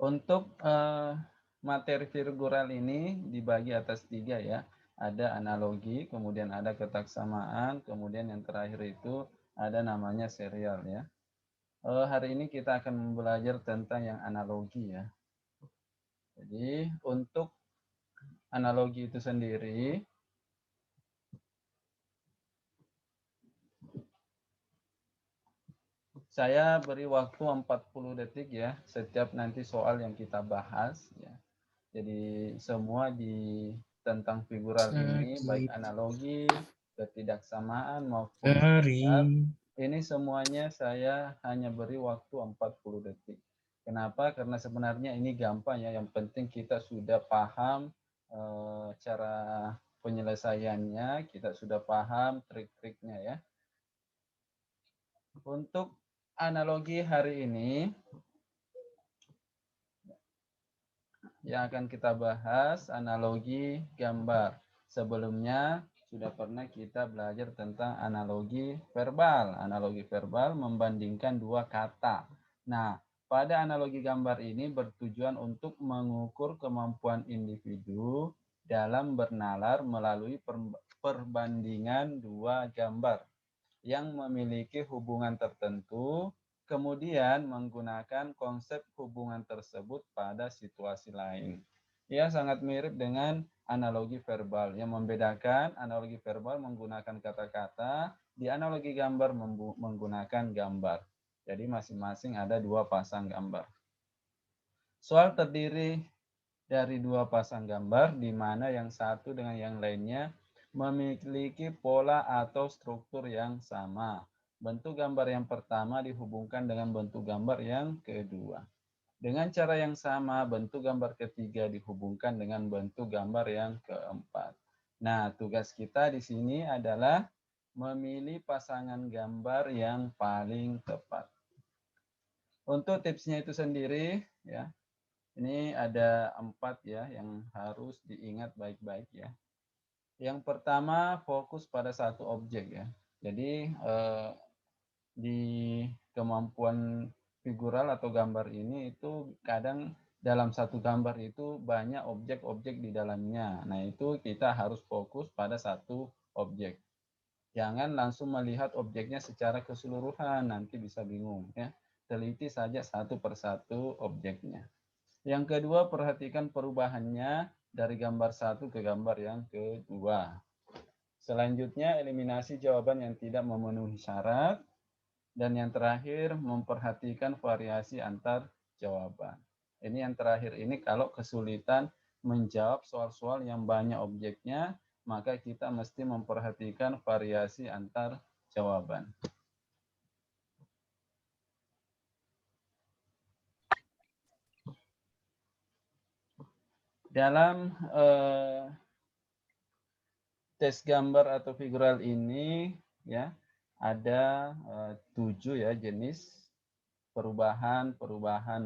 Untuk materi figural ini dibagi atas 3 ya. Ada analogi, kemudian ada ketaksamaan, kemudian yang terakhir itu ada namanya serial ya. Hari ini kita akan belajar tentang yang analogi ya. Jadi untuk analogi itu sendiri, saya beri waktu 40 detik ya, setiap nanti soal yang kita bahas ya. Jadi semua tentang figural ini, baik Sakit analogi, ketidaksamaan maupun hari. serial, ini semuanya saya hanya beri waktu 40 detik. Kenapa? Karena sebenarnya ini gampang ya, yang penting kita sudah paham cara penyelesaiannya, kita sudah paham trik-triknya ya. Untuk analogi hari ini, yang akan kita bahas analogi gambar. Sebelumnya sudah pernah kita belajar tentang analogi verbal. Analogi verbal membandingkan dua kata. Nah, pada analogi gambar ini bertujuan untuk mengukur kemampuan individu dalam bernalar melalui perbandingan dua gambar yang memiliki hubungan tertentu, kemudian menggunakan konsep hubungan tersebut pada situasi lain. Ya, sangat mirip dengan analogi verbal. Yang membedakan analogi verbal menggunakan kata-kata, di analogi gambar menggunakan gambar. Jadi masing-masing ada dua pasang gambar. Soal terdiri dari dua pasang gambar, di mana yang satu dengan yang lainnya memiliki pola atau struktur yang sama. Bentuk gambar yang pertama dihubungkan dengan bentuk gambar yang kedua. Dengan cara yang sama, bentuk gambar ketiga dihubungkan dengan bentuk gambar yang keempat. Nah, tugas kita di sini adalah memilih pasangan gambar yang paling tepat. Untuk tipsnya itu sendiri, ya, ini ada 4 ya yang harus diingat baik-baik ya. Yang pertama fokus pada satu objek ya. Jadi di kemampuan figural atau gambar ini itu kadang dalam satu gambar itu banyak objek-objek di dalamnya. Nah, itu kita harus fokus pada satu objek. Jangan langsung melihat objeknya secara keseluruhan, nanti bisa bingung ya. Teliti saja satu persatu objeknya. Yang kedua, perhatikan perubahannya dari gambar satu ke gambar yang kedua. Selanjutnya, eliminasi jawaban yang tidak memenuhi syarat. Dan yang terakhir, memperhatikan variasi antar jawaban. Ini yang terakhir ini kalau kesulitan menjawab soal-soal yang banyak objeknya, maka kita mesti memperhatikan variasi antar jawaban. Dalam tes gambar atau figural ini ya ada 7 ya jenis perubahan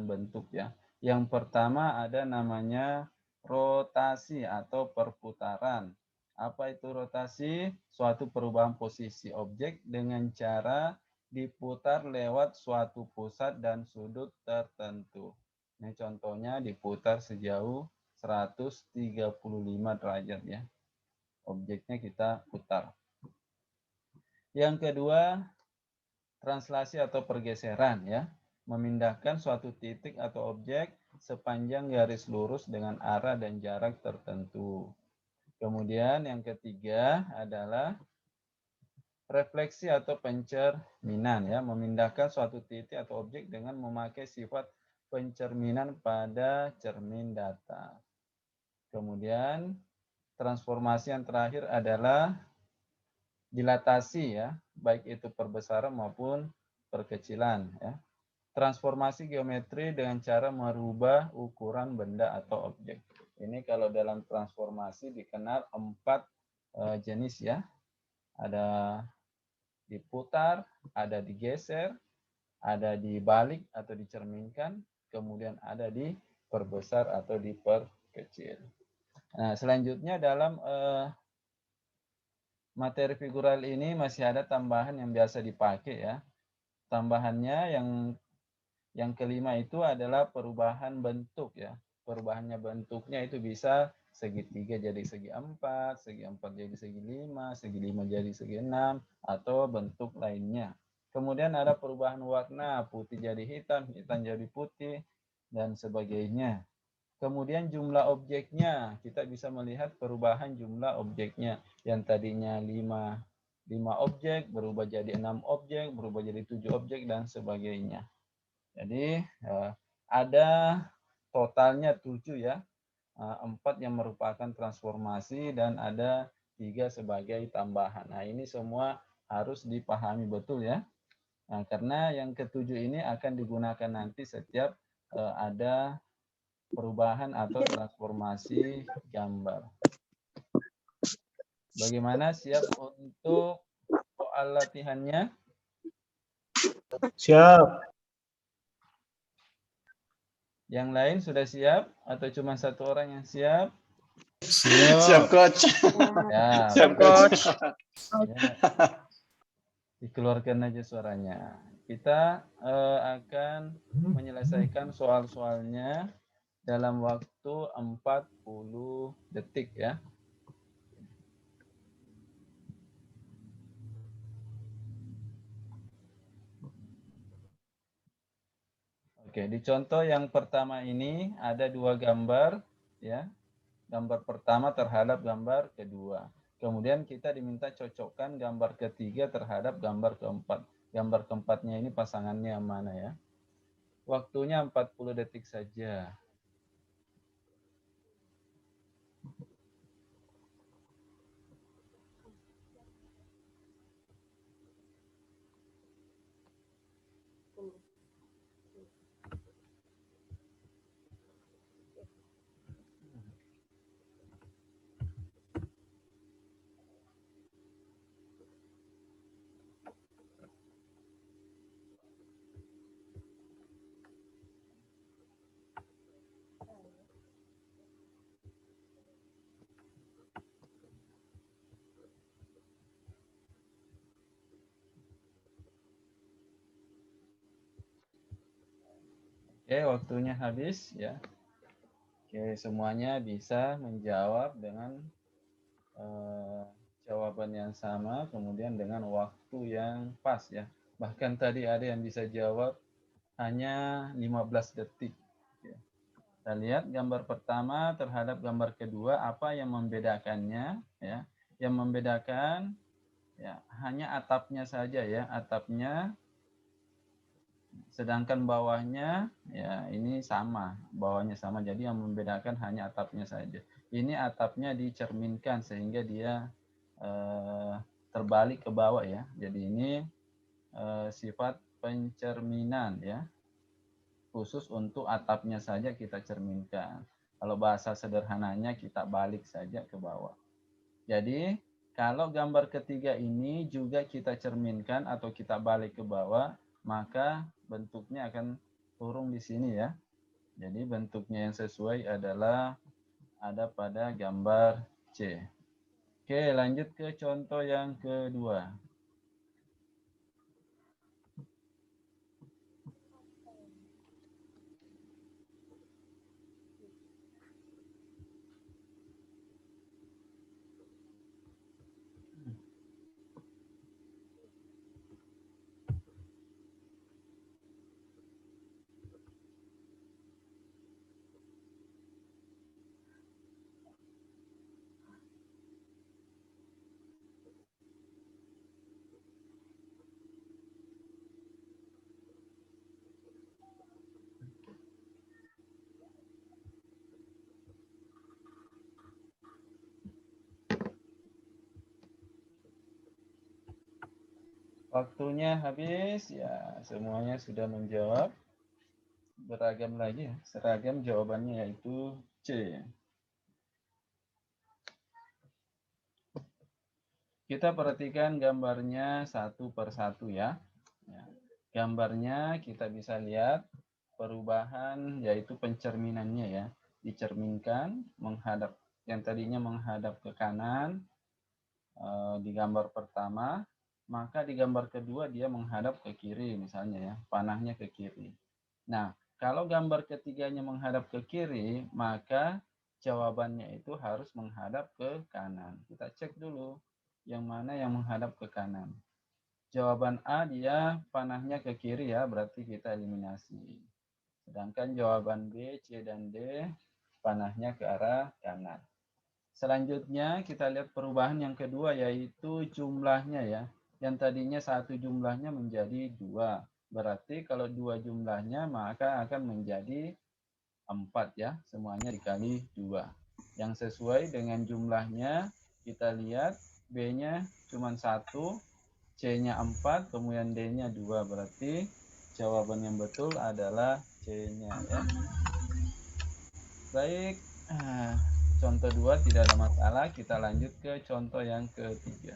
bentuk ya. Yang pertama ada namanya rotasi atau perputaran. Apa itu rotasi? Suatu perubahan posisi objek dengan cara diputar lewat suatu pusat dan sudut tertentu. Ini contohnya diputar sejauh 135 derajat ya. Objeknya kita putar. Yang kedua, translasi atau pergeseran ya. Memindahkan suatu titik atau objek sepanjang garis lurus dengan arah dan jarak tertentu. Kemudian yang ketiga adalah refleksi atau pencerminan ya, memindahkan suatu titik atau objek dengan memakai sifat pencerminan pada cermin datar. Kemudian transformasi yang terakhir adalah dilatasi ya, baik itu perbesaran maupun perkecilan ya. Transformasi geometri dengan cara merubah ukuran benda atau objek. Ini kalau dalam transformasi dikenal 4 jenis ya. Ada diputar, ada digeser, ada dibalik atau dicerminkan, kemudian ada diperbesar atau diperkecil. Nah, selanjutnya dalam materi figural ini masih ada tambahan yang biasa dipakai ya. Tambahannya Yang kelima itu adalah perubahan bentuk ya. Perubahannya bentuknya itu bisa segitiga jadi segi empat jadi segi lima jadi segi enam, atau bentuk lainnya. Kemudian ada perubahan warna, putih jadi hitam, hitam jadi putih, dan sebagainya. Kemudian jumlah objeknya, kita bisa melihat perubahan jumlah objeknya. Yang tadinya 5 objek, berubah jadi 6 objek, berubah jadi 7 objek, dan sebagainya. Jadi ada totalnya 7 ya. 4 yang merupakan transformasi dan ada 3 sebagai tambahan. Nah, ini semua harus dipahami betul ya. Nah, karena yang ketujuh ini akan digunakan nanti setiap ada perubahan atau transformasi gambar. Bagaimana, siap untuk soal latihannya? Siap. Yang lain sudah siap atau cuma satu orang yang siap? Siap, Coach. Ya, Siap, Coach. ya. Dikeluarkan aja suaranya. Kita akan menyelesaikan soal-soalnya dalam waktu 40 detik ya. Oke, di contoh yang pertama ini ada 2 gambar ya. Gambar pertama terhadap gambar kedua. Kemudian kita diminta cocokkan gambar ketiga terhadap gambar keempat. Gambar keempatnya ini pasangannya yang mana ya? Waktunya 40 detik saja. Oke, waktunya habis ya. Oke, semuanya bisa menjawab dengan jawaban yang sama, kemudian dengan waktu yang pas ya. Bahkan tadi ada yang bisa jawab hanya 15 detik. Ya. Kita lihat gambar pertama terhadap gambar kedua, apa yang membedakannya ya. Yang membedakan ya hanya atapnya saja ya, atapnya. Sedangkan bawahnya ya ini sama, bawahnya sama. Jadi yang membedakan hanya atapnya saja. Ini atapnya dicerminkan sehingga dia terbalik ke bawah ya. Jadi ini sifat pencerminan ya. Khusus untuk atapnya saja kita cerminkan. Kalau bahasa sederhananya kita balik saja ke bawah. Jadi kalau gambar ketiga ini juga kita cerminkan atau kita balik ke bawah, maka bentuknya akan turun di sini ya. Jadi bentuknya yang sesuai adalah ada pada gambar C. Oke, lanjut ke contoh yang kedua. Waktunya habis ya, semuanya sudah menjawab. Beragam lagi ya, seragam jawabannya yaitu C. Kita perhatikan gambarnya satu per satu ya. Gambarnya kita bisa lihat perubahan yaitu pencerminannya ya. Dicerminkan menghadap, yang tadinya menghadap ke kanan di gambar pertama, maka di gambar kedua dia menghadap ke kiri misalnya ya, panahnya ke kiri. Nah, kalau gambar ketiganya menghadap ke kiri, maka jawabannya itu harus menghadap ke kanan. Kita cek dulu yang mana yang menghadap ke kanan. Jawaban A dia panahnya ke kiri ya, berarti kita eliminasi. Sedangkan jawaban B, C, dan D panahnya ke arah kanan. Selanjutnya kita lihat perubahan yang kedua yaitu jumlahnya ya. Yang tadinya satu jumlahnya menjadi 2. Berarti kalau 2 jumlahnya maka akan menjadi 4 ya. Semuanya dikali 2. Yang sesuai dengan jumlahnya kita lihat B-nya cuma 1, C-nya 4, kemudian D-nya 2. Berarti jawaban yang betul adalah C-nya ya. Baik, contoh 2 tidak ada masalah. Kita lanjut ke contoh yang ketiga.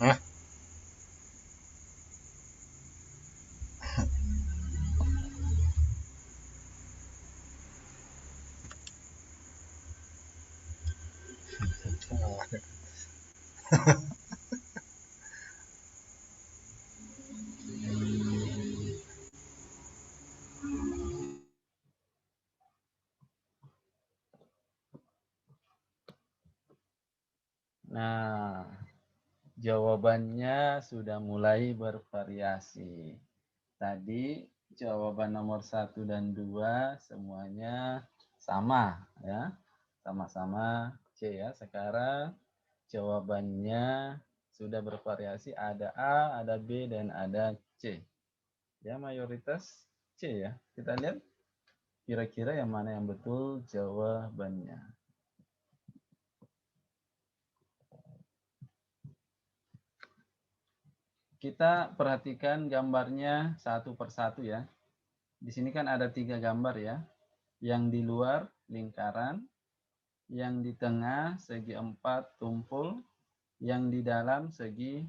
Hah? Nah, jawabannya sudah mulai bervariasi. Tadi jawaban nomor 1 dan 2 semuanya sama ya. Sama-sama C ya. Sekarang jawabannya sudah bervariasi, ada A, ada B, dan ada C. Ya, mayoritas C ya. Kita lihat kira-kira yang mana yang betul jawabannya. Kita perhatikan gambarnya satu persatu ya. Di sini kan ada 3 gambar ya. Yang di luar lingkaran, yang di tengah segi 4 tumpul, yang di dalam segi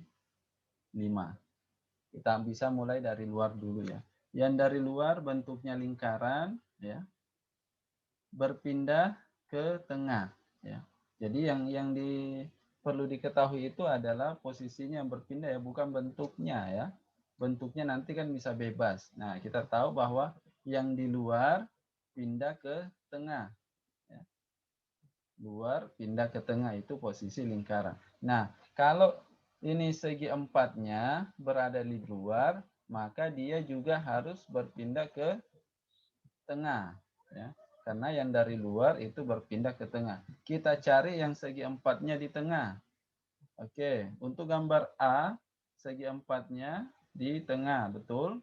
5. Kita bisa mulai dari luar dulu ya. Yang dari luar bentuknya lingkaran ya, berpindah ke tengah ya. Jadi yang perlu diketahui itu adalah posisinya yang berpindah ya, bukan bentuknya ya. Bentuknya nanti kan bisa bebas. Nah, kita tahu bahwa yang di luar pindah ke tengah ya. Luar pindah ke tengah itu posisi lingkaran. Nah, kalau ini segi empatnya berada di luar, maka dia juga harus berpindah ke tengah ya. Karena yang dari luar itu berpindah ke tengah. Kita cari yang segi empatnya di tengah. Oke, untuk gambar A, segi empatnya di tengah, betul.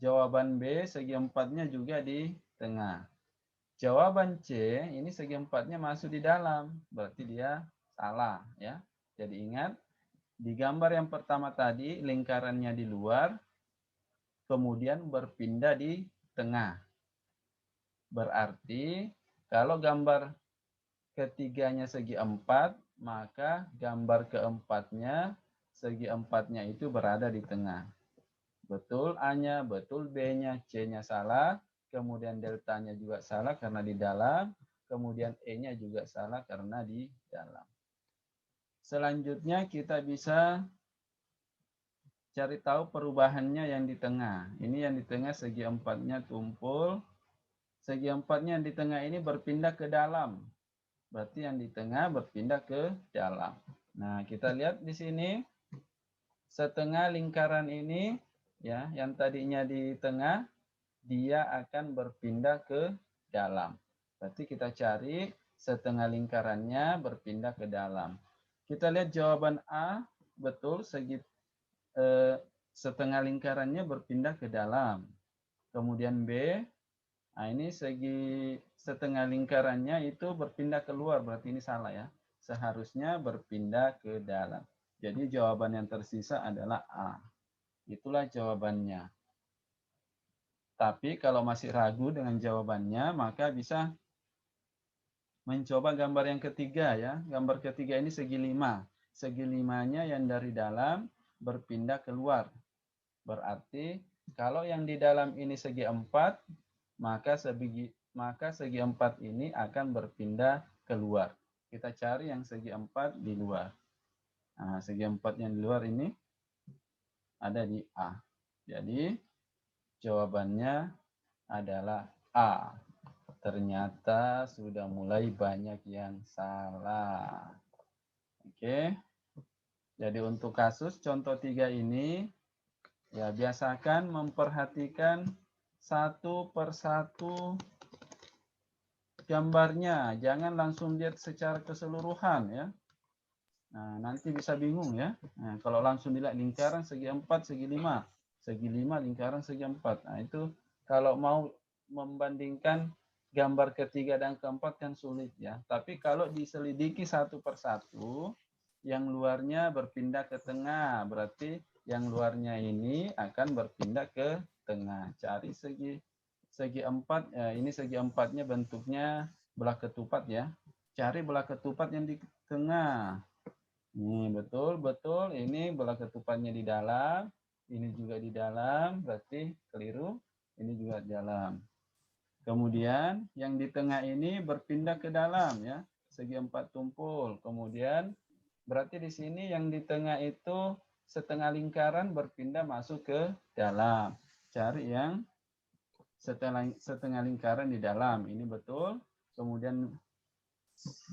Jawaban B, segi empatnya juga di tengah. Jawaban C, ini segi empatnya masuk di dalam, berarti dia salah ya. Jadi ingat, di gambar yang pertama tadi, lingkarannya di luar, kemudian berpindah di tengah. Berarti kalau gambar ketiganya segi 4, maka gambar keempatnya segi 4-nya itu berada di tengah. Betul A-nya, betul B-nya, C-nya salah, kemudian deltanya juga salah karena di dalam, kemudian E-nya juga salah karena di dalam. Selanjutnya kita bisa cari tahu perubahannya yang di tengah. Ini yang di tengah segi 4-nya tumpul, segi 4-nya yang di tengah ini berpindah ke dalam. Berarti yang di tengah berpindah ke dalam. Nah, kita lihat di sini setengah lingkaran ini ya, yang tadinya di tengah dia akan berpindah ke dalam. Berarti kita cari setengah lingkarannya berpindah ke dalam. Kita lihat jawaban A betul, setengah lingkarannya berpindah ke dalam. Kemudian B, nah ini segi setengah lingkarannya itu berpindah keluar, berarti ini salah ya. Seharusnya berpindah ke dalam. Jadi jawaban yang tersisa adalah A. Itulah jawabannya. Tapi kalau masih ragu dengan jawabannya, maka bisa mencoba gambar yang ketiga ya. Gambar ketiga ini segi 5. Segi 5-nya yang dari dalam berpindah keluar. Berarti Kalau yang di dalam ini segi 4, maka segi 4 ini akan berpindah keluar. Kita cari yang segi 4 di luar. Nah, segi 4 yang di luar ini ada di A. Jadi jawabannya adalah A. Ternyata sudah mulai banyak yang salah. Oke. Jadi untuk kasus contoh 3 ini, ya biasakan memperhatikan satu persatu gambarnya. Jangan langsung lihat secara keseluruhan ya. Nah, nanti bisa bingung ya. Nah, kalau langsung dilihat lingkaran segi 4, segi 5. Segi 5, lingkaran segi 4. Nah, itu kalau mau membandingkan gambar ketiga dan keempat kan sulit ya. Tapi kalau diselidiki satu persatu, yang luarnya berpindah ke tengah. Berarti yang luarnya ini akan berpindah ke tengah. Cari segi 4. Ini segi 4-nya bentuknya belah ketupat ya. Cari belah ketupat yang di tengah. Betul. Ini bola ketupatnya di dalam, ini juga di dalam, berarti keliru. Ini juga di dalam. Kemudian yang di tengah ini berpindah ke dalam ya, segi 4 tumpul. Kemudian berarti di sini yang di tengah itu setengah lingkaran berpindah masuk ke dalam. Cari yang setengah lingkaran di dalam. Ini betul. Kemudian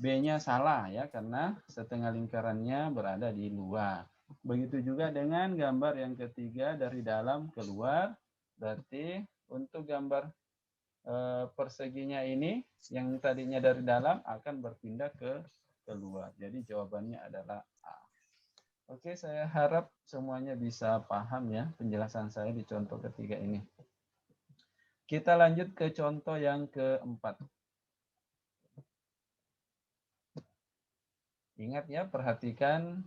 B-nya salah ya, karena setengah lingkarannya berada di luar. Begitu juga dengan gambar yang ketiga dari dalam keluar. Berarti untuk gambar perseginya ini yang tadinya dari dalam akan berpindah ke keluar. Jadi jawabannya adalah A. Oke, saya harap semuanya bisa paham ya penjelasan saya di contoh ketiga ini. Kita lanjut ke contoh yang keempat. Ingat ya, perhatikan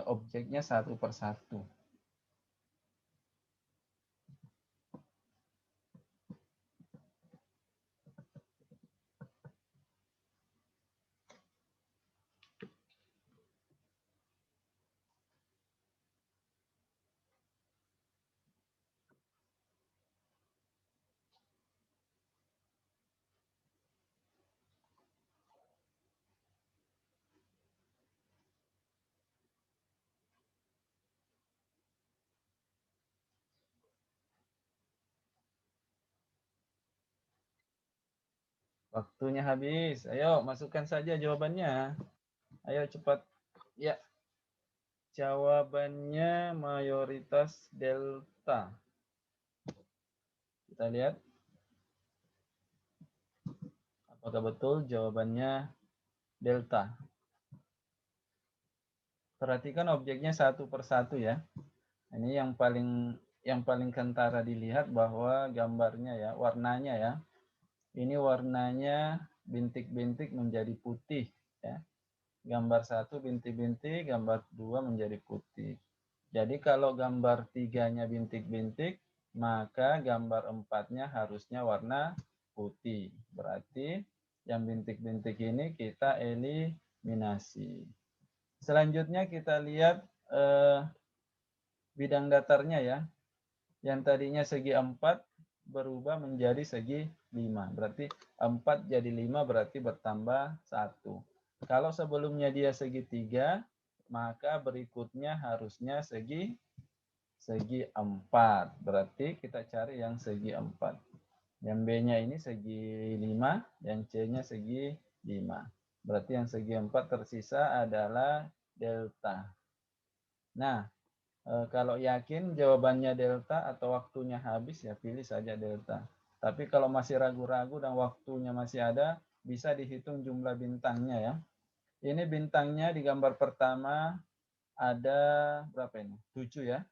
objeknya satu persatu. Waktunya habis. Ayo, masukkan saja jawabannya. Ayo cepat. Ya, jawabannya mayoritas delta. Kita lihat. Apakah betul jawabannya delta? Perhatikan objeknya satu persatu ya. Ini yang paling kentara dilihat bahwa gambarnya ya, warnanya ya. Ini warnanya bintik-bintik menjadi putih ya. Gambar 1 bintik-bintik, gambar 2 menjadi putih. Jadi kalau gambar 3-nya bintik-bintik, maka gambar 4-nya harusnya warna putih. Berarti yang bintik-bintik ini kita eliminasi. Selanjutnya kita lihat bidang datarnya ya. Yang tadinya segi 4 berubah menjadi segi 5. Berarti 4 jadi 5 berarti bertambah 1. Kalau sebelumnya dia segi 3, maka berikutnya harusnya segi 4. Berarti kita cari yang segi 4. Yang B-nya ini segi 5, yang C-nya segi 5. Berarti yang segi 4 tersisa adalah delta. Nah, kalau yakin jawabannya delta atau waktunya habis, ya pilih saja delta. Tapi kalau masih ragu-ragu dan waktunya masih ada, bisa dihitung jumlah bintangnya ya. Ini bintangnya di gambar pertama ada berapa ini? 7 ya.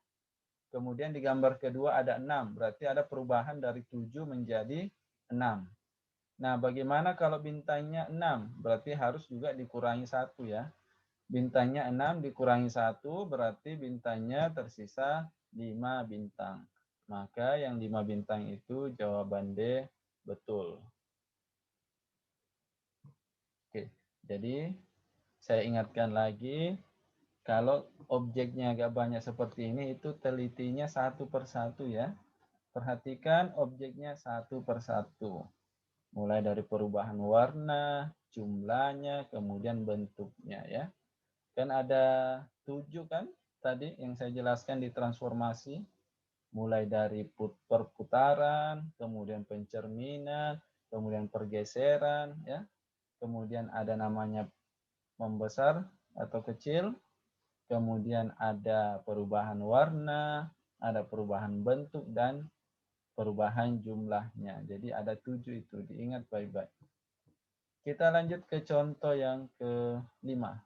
Kemudian di gambar kedua ada 6. Berarti ada perubahan dari 7 menjadi 6. Nah, bagaimana kalau bintangnya 6? Berarti harus juga dikurangi 1 ya. Bintangnya 6 dikurangi 1 berarti bintangnya tersisa 5 bintang. Maka yang 5 bintang itu jawaban D betul. Oke, jadi saya ingatkan lagi, Kalau objeknya agak banyak seperti ini, itu telitinya satu persatu ya. Perhatikan objeknya satu persatu. Mulai dari perubahan warna, jumlahnya, kemudian bentuknya ya. Kan ada 7 kan tadi yang saya jelaskan di transformasi. Mulai dari perputaran, kemudian pencerminan, kemudian pergeseran ya. Kemudian ada namanya membesar atau kecil, kemudian ada perubahan warna, ada perubahan bentuk, dan perubahan jumlahnya. Jadi ada 7 itu, diingat baik-baik. Kita lanjut ke contoh yang ke-5.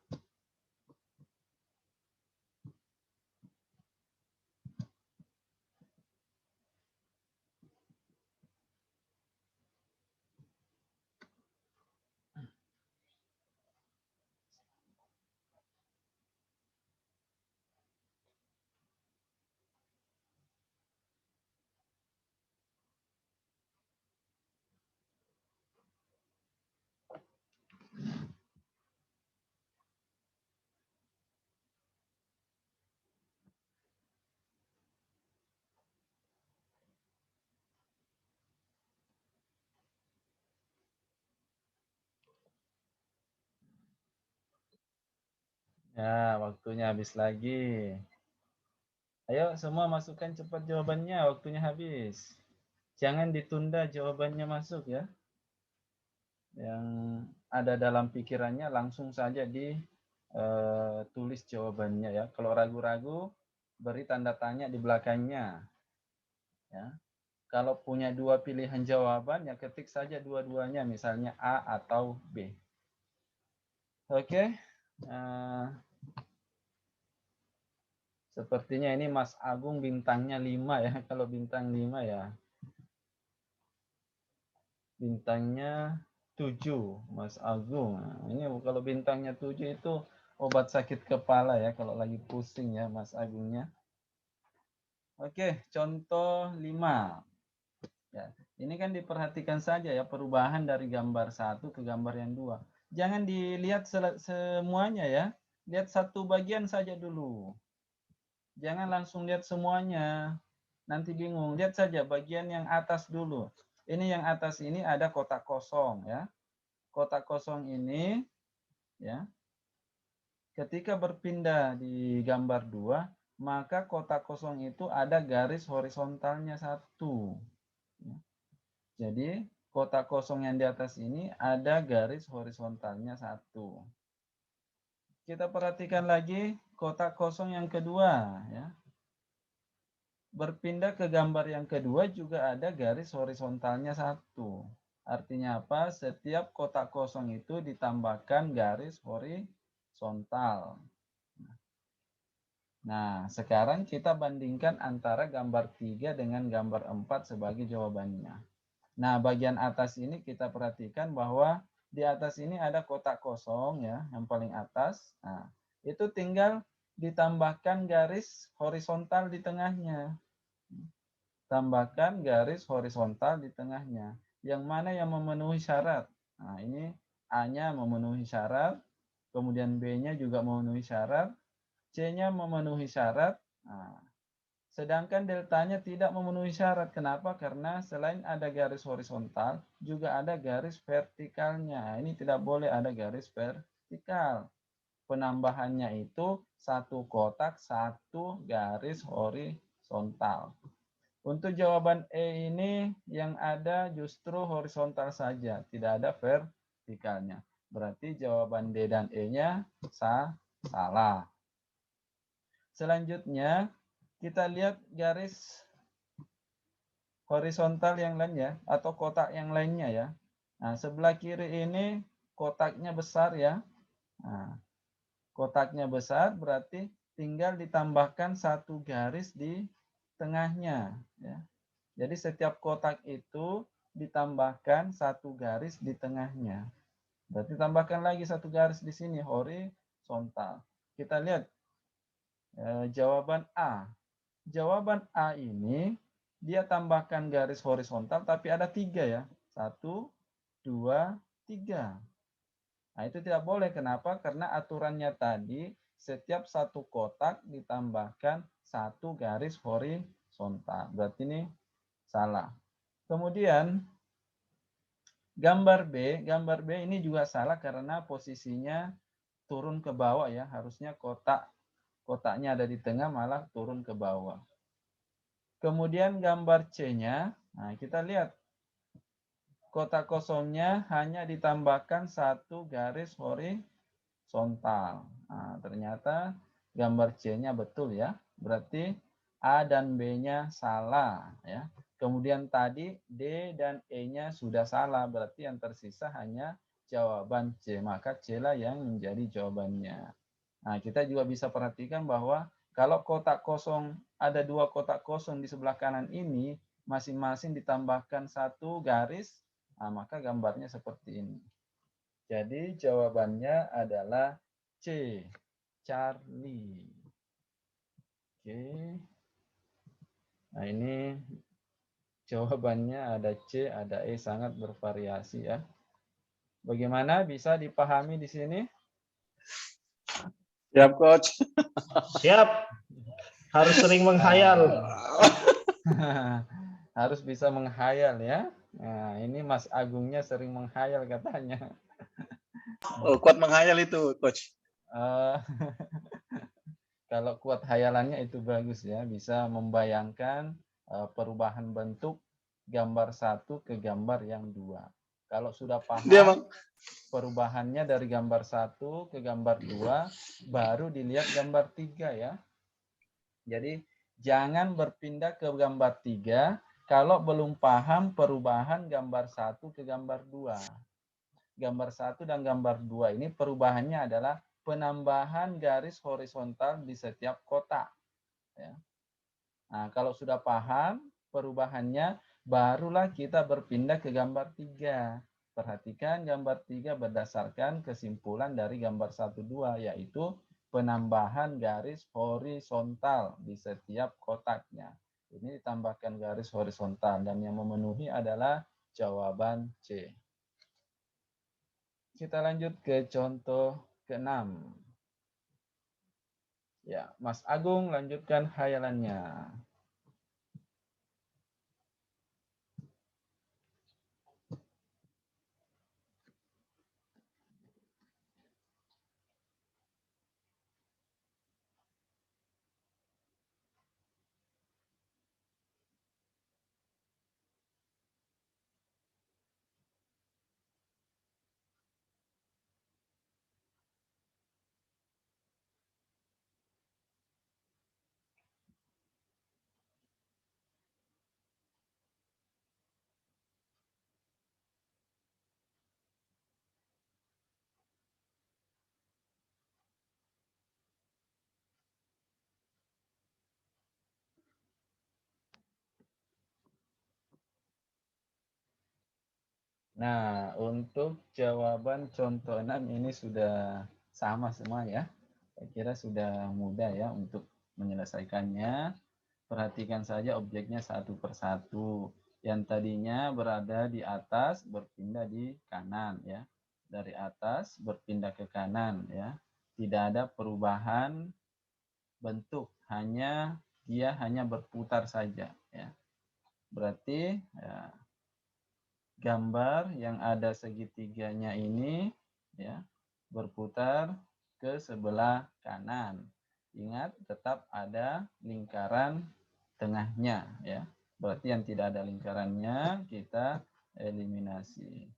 Ya, waktunya habis lagi. Ayo semua masukkan cepat jawabannya, waktunya habis. Jangan ditunda jawabannya masuk ya. Yang ada dalam pikirannya langsung saja tulis jawabannya ya. Kalau ragu-ragu, beri tanda tanya di belakangnya. Ya. Kalau punya 2 pilihan jawaban, ya ketik saja dua-duanya, misalnya A atau B. Oke. Sepertinya ini Mas Agung bintangnya 5 ya. Kalau bintang 5 ya. Bintangnya 7, Mas Agung. Nah, ini kalau bintangnya 7 itu obat sakit kepala ya, kalau lagi pusing ya Mas Agungnya. Oke, contoh 5. Ya, ini kan diperhatikan saja ya perubahan dari gambar 1 ke gambar yang 2. Jangan dilihat semuanya ya. Lihat satu bagian saja dulu. Jangan langsung lihat semuanya. Nanti bingung. Lihat saja bagian yang atas dulu. Ini yang atas ini ada kotak kosong ya. Kotak kosong ini ya, ketika berpindah di gambar 2, maka kotak kosong itu ada garis horizontalnya 1. Jadi kotak kosong yang di atas ini ada garis horizontalnya 1. Kita perhatikan lagi kotak kosong yang kedua ya. Berpindah ke gambar yang kedua juga ada garis horizontalnya 1. Artinya apa? Setiap kotak kosong itu ditambahkan garis horizontal. Nah, sekarang kita bandingkan antara gambar 3 dengan gambar 4 sebagai jawabannya. Nah, bagian atas ini kita perhatikan bahwa di atas ini ada kotak kosong ya, yang paling atas. Nah, itu tinggal ditambahkan garis horizontal di tengahnya. Tambahkan garis horizontal di tengahnya. Yang mana yang memenuhi syarat? Nah, ini A-nya memenuhi syarat, kemudian B-nya juga memenuhi syarat, C-nya memenuhi syarat. Nah, sedangkan deltanya tidak memenuhi syarat. Kenapa? Karena selain ada garis horizontal, juga ada garis vertikalnya. Ini tidak boleh ada garis vertikal. Penambahannya itu satu kotak, satu garis horizontal. Untuk jawaban E ini yang ada justru horizontal saja, tidak ada vertikalnya. Berarti jawaban D dan E-nya salah. Selanjutnya, kita lihat garis horizontal yang lainnya atau kotak yang lainnya ya. Nah, sebelah kiri ini kotaknya besar ya. Nah, kotaknya besar berarti tinggal ditambahkan satu garis di tengahnya ya. Jadi setiap kotak itu ditambahkan satu garis di tengahnya. Berarti tambahkan lagi satu garis di sini horizontal. Kita lihat jawaban A. Jawaban A ini dia tambahkan garis horizontal tapi ada 3 ya. 1, 2, 3. Nah, itu tidak boleh. Kenapa? Karena aturannya tadi setiap satu kotak ditambahkan satu garis horizontal. Berarti ini salah. Kemudian gambar B ini juga salah karena posisinya turun ke bawah ya. Harusnya kotaknya ada di tengah malah turun ke bawah. Kemudian gambar C-nya, nah kita lihat kotak kosongnya hanya ditambahkan satu garis horizontal. Nah, ternyata gambar C-nya betul ya. Berarti A dan B-nya salah ya. Kemudian tadi D dan E-nya sudah salah. Berarti yang tersisa hanya jawaban C. Maka C lah yang menjadi jawabannya. Nah, kita juga bisa perhatikan bahwa kalau kotak kosong, ada dua kotak kosong di sebelah kanan ini, masing-masing ditambahkan satu garis, nah, maka gambarnya seperti ini. Jadi jawabannya adalah C, Charlie. Oke. Nah, ini jawabannya ada C, ada E, sangat bervariasi ya. Bagaimana, bisa dipahami di sini? Siap, Coach. Siap. Harus sering menghayal. Harus bisa menghayal ya. Nah, ini Mas Agungnya sering menghayal katanya. Oh, kuat menghayal itu, Coach. Kalau kuat hayalannya itu bagus ya, bisa membayangkan perubahan bentuk gambar satu ke gambar yang dua. Kalau sudah paham perubahannya dari gambar satu ke gambar dua, baru dilihat gambar tiga ya. Jadi jangan berpindah ke gambar tiga kalau belum paham perubahan gambar satu ke gambar dua. Gambar satu dan gambar dua ini perubahannya adalah penambahan garis horizontal di setiap kotak. Ya. Nah, kalau sudah paham perubahannya, barulah kita berpindah ke gambar tiga. Perhatikan gambar tiga berdasarkan kesimpulan dari gambar 1-2, yaitu penambahan garis horizontal di setiap kotaknya. Ini ditambahkan garis horizontal dan yang memenuhi adalah jawaban C. Kita lanjut ke contoh ke-6. Ya, Mas Agung lanjutkan hayalannya. Nah, untuk jawaban contoh 6 ini sudah sama semua ya. Saya kira sudah mudah ya untuk menyelesaikannya. Perhatikan saja objeknya satu persatu. Yang tadinya berada di atas berpindah di kanan ya. Dari atas berpindah ke kanan ya. Tidak ada perubahan bentuk, dia hanya berputar saja ya. Berarti ya, gambar yang ada segitiganya ini ya berputar ke sebelah kanan. Ingat, tetap ada lingkaran tengahnya ya. Berarti yang tidak ada lingkarannya kita eliminasi.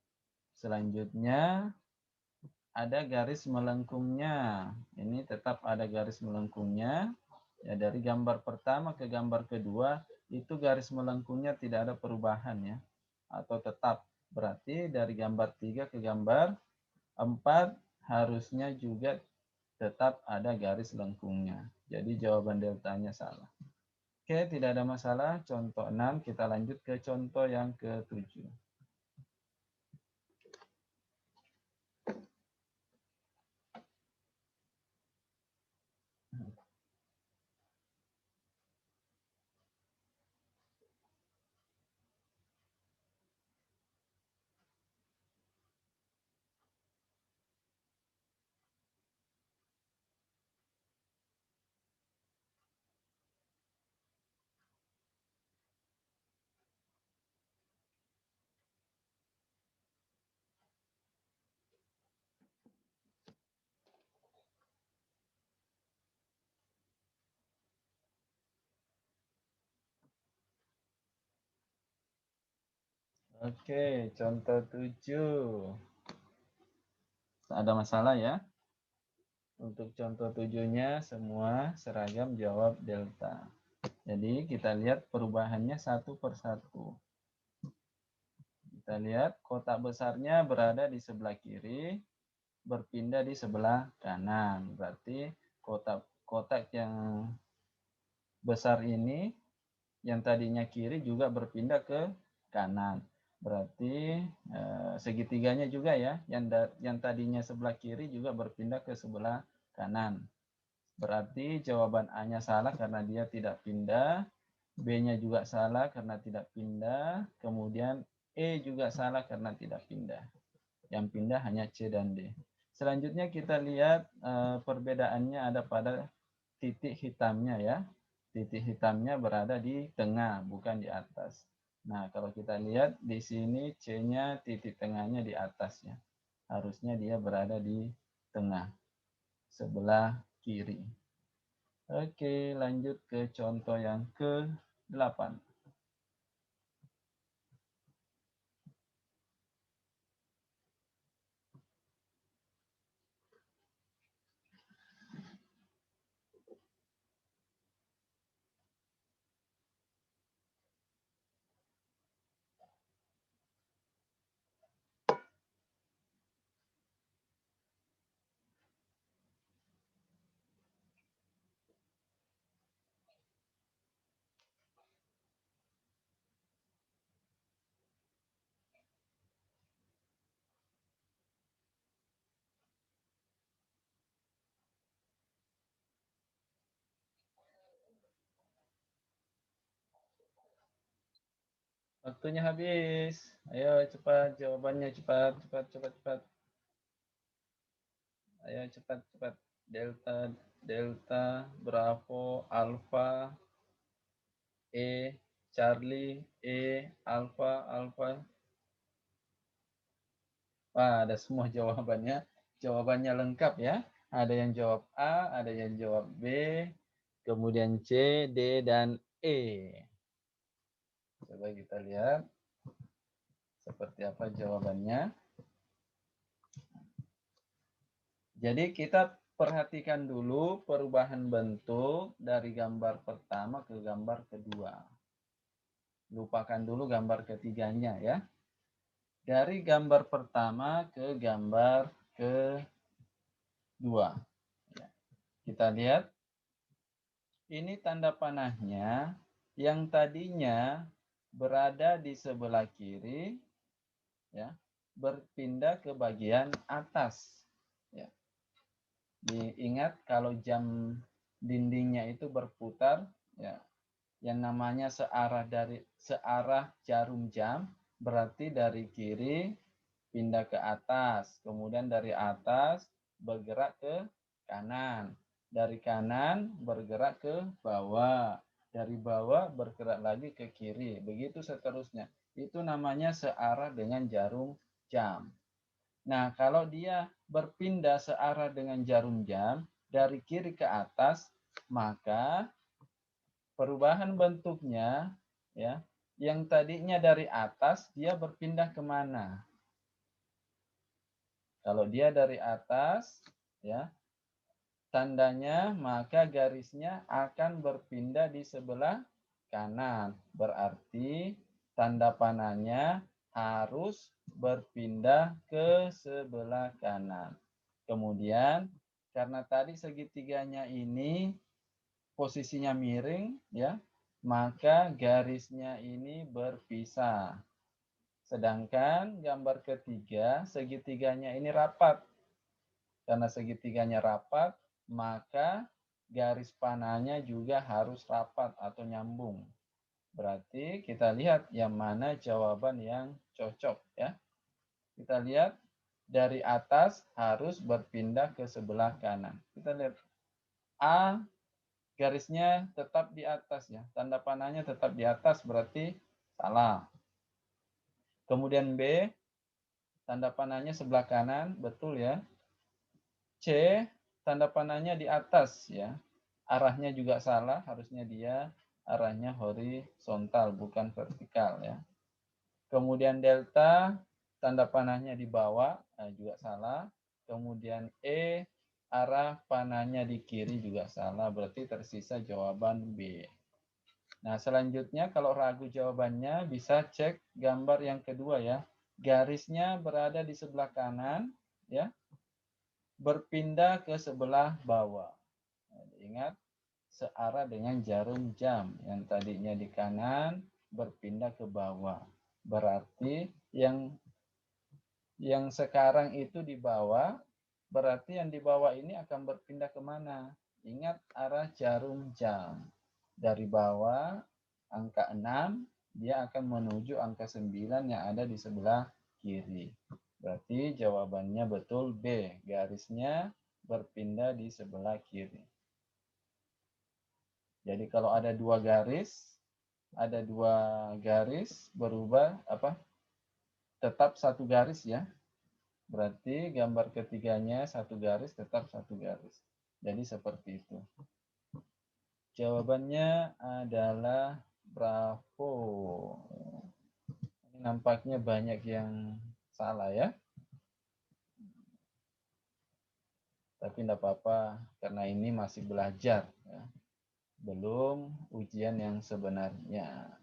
Selanjutnya ada garis melengkungnya. Ini tetap ada garis melengkungnya. Ya, dari gambar pertama ke gambar kedua itu garis melengkungnya tidak ada perubahan ya. Atau tetap, berarti dari gambar 3 ke gambar 4 harusnya juga tetap ada garis lengkungnya. Jadi jawaban deltanya salah. Oke, tidak ada masalah. Contoh 6, kita lanjut ke contoh yang ke-7. Oke, contoh 7. Ada masalah ya? Untuk contoh 7-nya semua seragam jawab delta. Jadi kita lihat perubahannya satu per satu. Kita lihat kotak besarnya berada di sebelah kiri, berpindah di sebelah kanan. Berarti kotak yang besar ini yang tadinya kiri juga berpindah ke kanan. Berarti segitiganya juga ya, yang tadinya sebelah kiri juga berpindah ke sebelah kanan. Berarti jawaban A-nya salah karena dia tidak pindah, B-nya juga salah karena tidak pindah, kemudian E juga salah karena tidak pindah. Yang pindah hanya C dan D. Selanjutnya kita lihat perbedaannya ada pada titik hitamnya ya. Titik hitamnya berada di tengah, bukan di atas. Nah, kalau kita lihat di sini C-nya titik tengahnya di atas ya. Harusnya dia berada di tengah, sebelah kiri. Oke, lanjut ke contoh yang ke-8. Waktunya habis. Ayo cepat jawabannya, cepat. Ayo cepat. Delta, delta, Bravo, Alpha, E, Charlie, E, Alpha. Wah, ada semua jawabannya. Jawabannya lengkap ya. Ada yang jawab A, ada yang jawab B, kemudian C, D, dan E. Coba kita lihat seperti apa jawabannya. Jadi kita perhatikan dulu perubahan bentuk dari gambar pertama ke gambar kedua. Lupakan dulu gambar ketiganya ya. Dari gambar pertama ke gambar kedua. Kita lihat, ini tanda panahnya yang tadinya berada di sebelah kiri, ya, berpindah ke bagian atas. Ya. Diingat kalau jam dindingnya itu berputar, ya, yang namanya searah jarum jam, berarti dari kiri pindah ke atas, kemudian dari atas bergerak ke kanan, dari kanan bergerak ke bawah, dari bawah bergerak lagi ke kiri, begitu seterusnya. Itu namanya searah dengan jarum jam. Nah, kalau dia berpindah searah dengan jarum jam dari kiri ke atas, maka perubahan bentuknya ya, yang tadinya dari atas dia berpindah kemana? Kalau dia dari atas ya, tandanya maka garisnya akan berpindah di sebelah kanan. Berarti tanda panahnya harus berpindah ke sebelah kanan. Kemudian karena tadi segitiganya ini posisinya miring ya, maka garisnya ini berpisah. Sedangkan gambar ketiga segitiganya ini rapat. Karena segitiganya rapat, maka garis panahnya juga harus rapat atau nyambung. Berarti kita lihat yang mana jawaban yang cocok ya. Kita lihat dari atas harus berpindah ke sebelah kanan. Kita lihat A garisnya tetap di atas ya. Tanda panahnya tetap di atas berarti salah. Kemudian B, tanda panahnya sebelah kanan, betul ya. C, tanda panahnya di atas ya. Arahnya juga salah, harusnya dia arahnya horizontal bukan vertikal ya. Kemudian delta, tanda panahnya di bawah, juga salah. Kemudian E, arah panahnya di kiri juga salah. Berarti tersisa jawaban B. Nah, selanjutnya kalau ragu jawabannya bisa cek gambar yang kedua ya. Garisnya berada di sebelah kanan, ya, berpindah ke sebelah bawah. Nah, ingat, searah dengan jarum jam. Yang tadinya di kanan, berpindah ke bawah. Berarti yang sekarang itu di bawah, berarti yang di bawah ini akan berpindah kemana? Ingat arah jarum jam. Dari bawah, angka 6, dia akan menuju angka 9 yang ada di sebelah kiri. Berarti jawabannya betul B. Garisnya berpindah di sebelah kiri. Jadi kalau ada dua garis berubah tetap satu garis ya. Berarti gambar ketiganya satu garis tetap satu garis. Jadi seperti itu. Jawabannya adalah bravo. Ini nampaknya banyak yang salah ya. Tapi tidak apa-apa karena ini masih belajar ya. Belum ujian yang sebenarnya.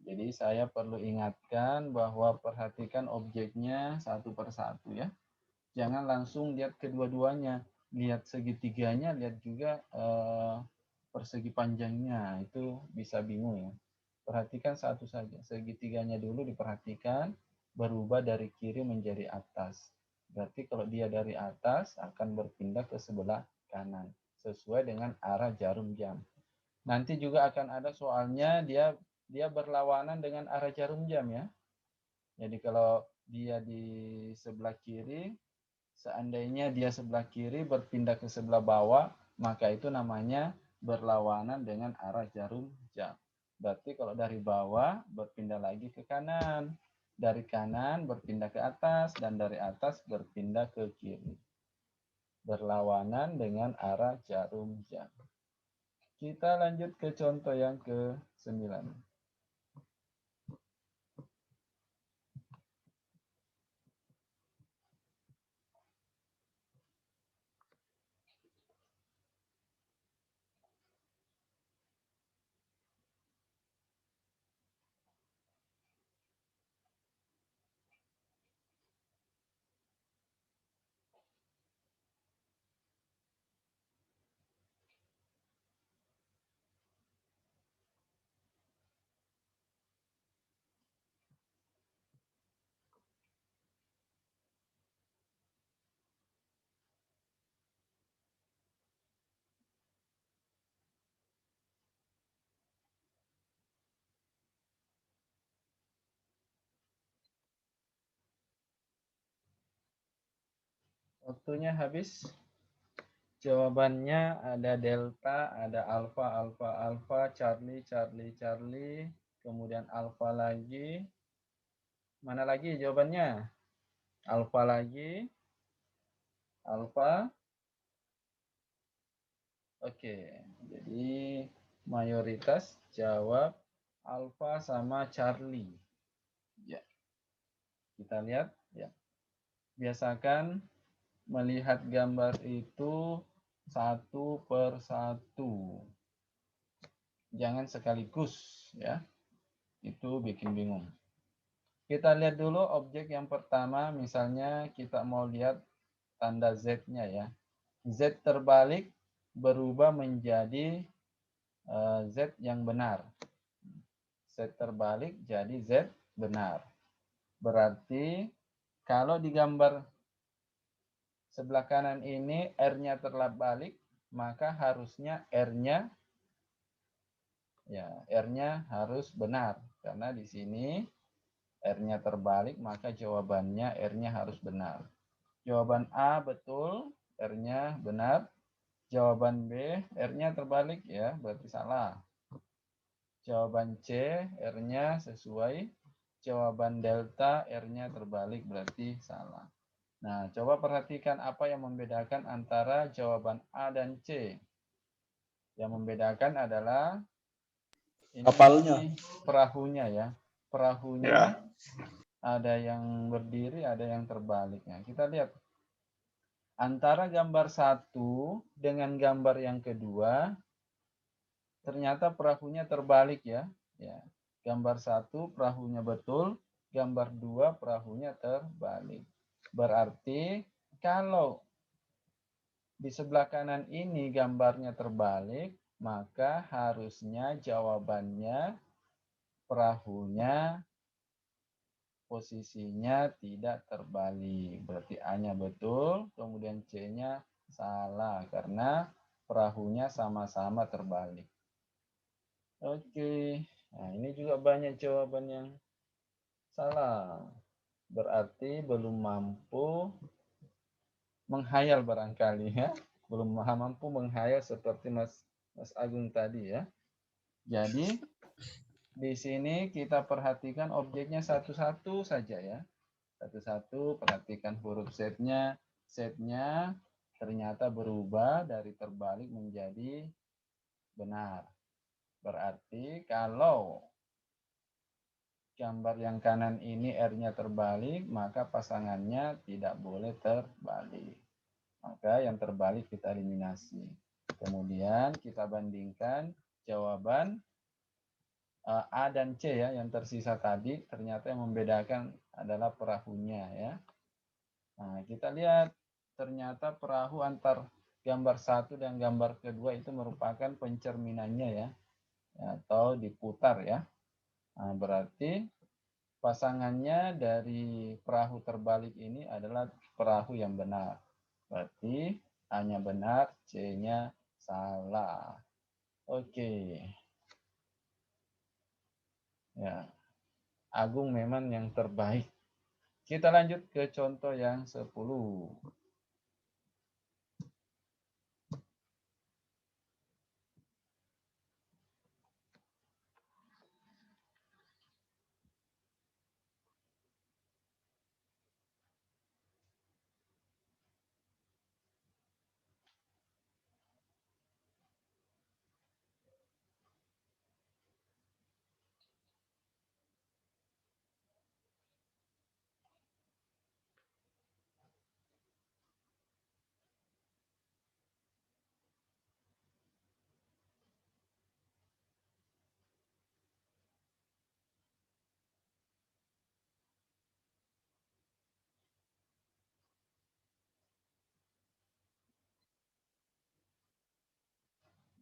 Jadi saya perlu ingatkan bahwa perhatikan objeknya satu persatu ya. Jangan langsung lihat kedua-duanya. Lihat segitiganya, lihat juga persegi panjangnya. Itu bisa bingung ya. Perhatikan satu saja. Segitiganya dulu diperhatikan, berubah dari kiri menjadi atas. Berarti kalau dia dari atas akan berpindah ke sebelah kanan. Sesuai dengan arah jarum jam. Nanti juga akan ada soalnya dia berlawanan dengan arah jarum jam ya. Jadi kalau dia di sebelah kiri, seandainya dia sebelah kiri berpindah ke sebelah bawah, maka itu namanya berlawanan dengan arah jarum jam. Berarti kalau dari bawah berpindah lagi ke kanan, dari kanan berpindah ke atas, dan dari atas berpindah ke kiri. Berlawanan dengan arah jarum jam. Kita lanjut ke contoh yang ke-9. Waktunya habis. Jawabannya ada delta, ada alfa, alfa, alfa, Charlie, Charlie, Charlie, kemudian alfa lagi. Mana lagi jawabannya? Alfa lagi, alfa. Oke, jadi mayoritas jawab alfa sama Charlie. Ya, kita lihat ya. Biasakan melihat gambar itu satu per satu. Jangan sekaligus ya. Itu bikin bingung. Kita lihat dulu objek yang pertama, misalnya kita mau lihat tanda Z-nya ya. Z terbalik berubah menjadi Z yang benar. Z terbalik jadi Z benar. Berarti kalau di gambar sebelah kanan ini R-nya terbalik, maka harusnya R-nya harus benar. Karena di sini R-nya terbalik, maka jawabannya R-nya harus benar. Jawaban A betul, R-nya benar. Jawaban B, R-nya terbalik ya, berarti salah. Jawaban C, R-nya sesuai. Jawaban delta, R-nya terbalik, berarti salah. Nah, coba perhatikan apa yang membedakan antara jawaban A dan C. Yang membedakan adalah ini Kapalnya. perahunya ya. perahunya ada yang berdiri, ada yang terbaliknya. Kita lihat antara gambar satu dengan gambar yang kedua, ternyata perahunya terbalik ya. Ya, gambar satu perahunya betul, gambar dua perahunya terbalik. Berarti kalau di sebelah kanan ini gambarnya terbalik, maka harusnya jawabannya perahunya posisinya tidak terbalik. Berarti A-nya betul, kemudian C-nya salah karena perahunya sama-sama terbalik. Oke, nah ini juga banyak jawaban yang salah. Berarti belum mampu menghayal barangkali ya. Belum mampu menghayal seperti Mas Agung tadi ya. Jadi di sini kita perhatikan objeknya satu-satu saja ya. Satu-satu perhatikan huruf setnya. Setnya ternyata berubah dari terbalik menjadi benar. Berarti kalau gambar yang kanan ini R-nya terbalik, maka pasangannya tidak boleh terbalik. Maka yang terbalik kita eliminasi. Kemudian kita bandingkan jawaban A dan C ya, yang tersisa tadi, ternyata yang membedakan adalah perahunya ya. Nah, kita lihat ternyata perahu antar gambar satu dan gambar kedua itu merupakan pencerminannya ya, atau diputar ya. Nah, berarti pasangannya dari perahu terbalik ini adalah perahu yang benar. Berarti A-nya benar, C-nya salah. Oke. Ya, Agung memang yang terbaik. Kita lanjut ke contoh yang 10.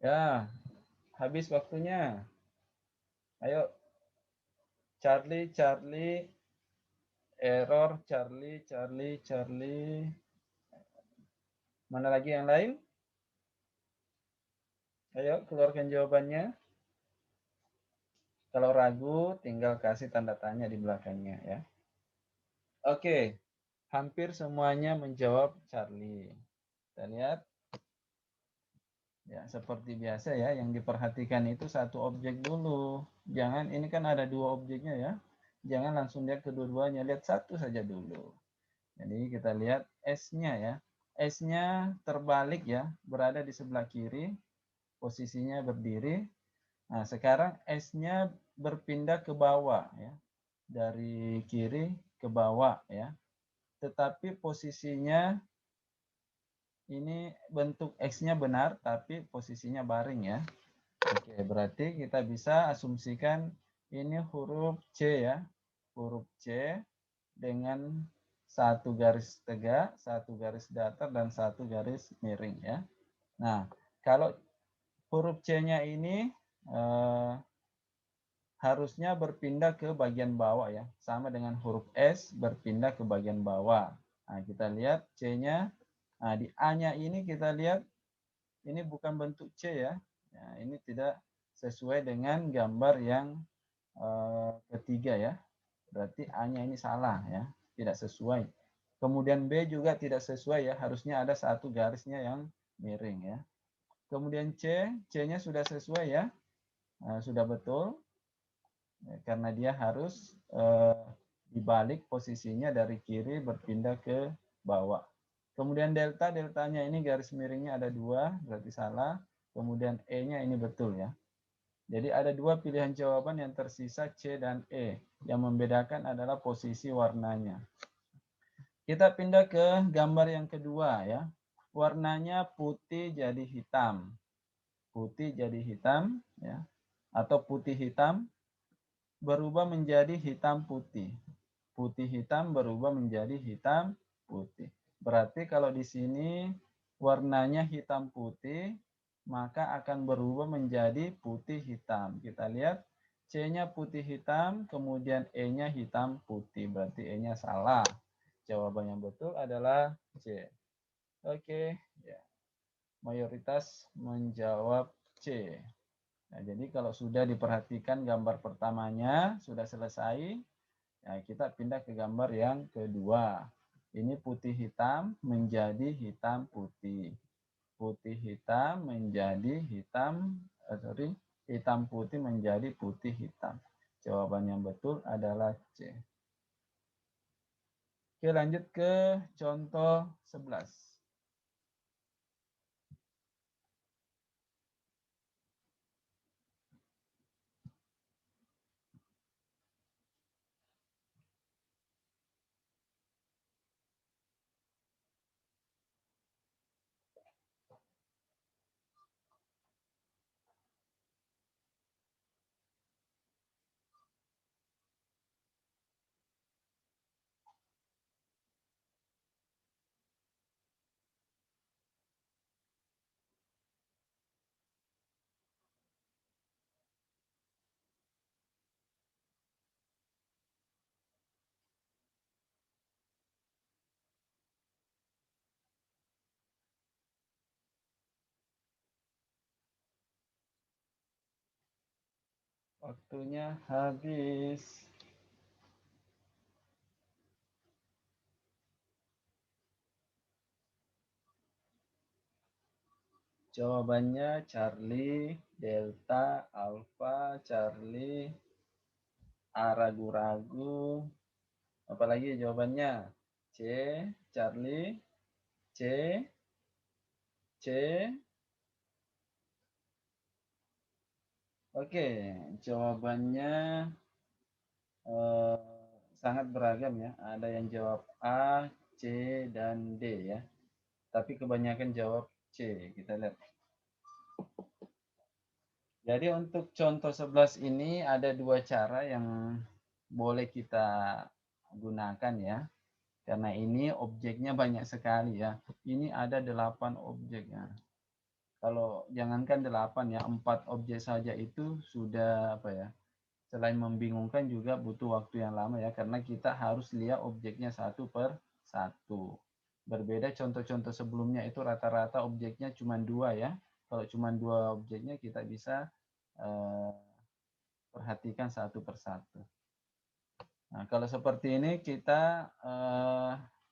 Ya, habis waktunya. Ayo, Charlie, Charlie, error, Charlie, Charlie, Charlie. Mana lagi yang lain? Ayo, keluarkan jawabannya. Kalau ragu, tinggal kasih tanda tanya di belakangnya ya. Oke, hampir semuanya menjawab Charlie. Kita lihat. Ya, seperti biasa ya, yang diperhatikan itu satu objek dulu. Jangan, ini kan ada dua objeknya ya. Jangan langsung lihat kedua-duanya, lihat satu saja dulu. Jadi kita lihat S-nya ya. S-nya terbalik ya, berada di sebelah kiri, posisinya berdiri. Nah, sekarang S-nya berpindah ke bawah ya. Dari kiri ke bawah ya. Tetapi posisinya ini bentuk X-nya benar, tapi posisinya baring ya. Oke, berarti kita bisa asumsikan ini huruf C ya. Huruf C dengan satu garis tegak, satu garis datar, dan satu garis miring ya. Nah, kalau huruf C-nya ini harusnya berpindah ke bagian bawah ya. Sama dengan huruf S berpindah ke bagian bawah. Nah, kita lihat C-nya. Nah, di A-nya ini kita lihat ini bukan bentuk C ya. Ya, ini tidak sesuai dengan gambar yang ketiga ya. Berarti A-nya ini salah ya, tidak sesuai. Kemudian B juga tidak sesuai ya, harusnya ada satu garisnya yang miring ya. Kemudian C, C-nya sudah sesuai ya, sudah betul. Ya, karena dia harus dibalik posisinya dari kiri berpindah ke bawah. Kemudian delta, deltanya ini garis miringnya ada dua, berarti salah. Kemudian E-nya ini betul ya. Jadi ada dua pilihan jawaban yang tersisa C dan E. Yang membedakan adalah posisi warnanya. Kita pindah ke gambar yang kedua ya. Warnanya putih jadi hitam. Putih jadi hitam ya. Atau putih hitam berubah menjadi hitam putih. Putih hitam berubah menjadi hitam putih. Berarti kalau di sini warnanya hitam putih, maka akan berubah menjadi putih hitam. Kita lihat C-nya putih hitam, kemudian E-nya hitam putih. Berarti E-nya salah. Jawaban yang betul adalah C. Oke, ya. Mayoritas menjawab C. Nah, jadi kalau sudah diperhatikan gambar pertamanya sudah selesai, ya kita pindah ke gambar yang kedua. Ini putih hitam menjadi hitam putih. Putih hitam menjadi hitam, hitam putih menjadi putih hitam. Jawaban yang betul adalah C. Oke, lanjut ke contoh 11. Waktunya habis. Jawabannya Charlie, Delta, Alpha, Charlie, A ragu-ragu. Apalagi jawabannya? C, Charlie, C, C. Oke, jawabannya eh, sangat beragam ya. Ada yang jawab A, C, dan D ya. Tapi kebanyakan jawab C. Kita lihat. Jadi untuk contoh 11 ini ada dua cara yang boleh kita gunakan ya. Karena ini objeknya banyak sekali ya. Ini ada 8 objek ya. Kalau jangankan 8 ya, 4 objek saja itu sudah apa ya? Selain membingungkan juga butuh waktu yang lama ya, karena kita harus lihat objeknya satu per satu. Berbeda contoh-contoh sebelumnya itu rata-rata objeknya cuma 2 ya. Kalau cuma 2 objeknya kita bisa perhatikan satu per satu. Nah, kalau seperti ini kita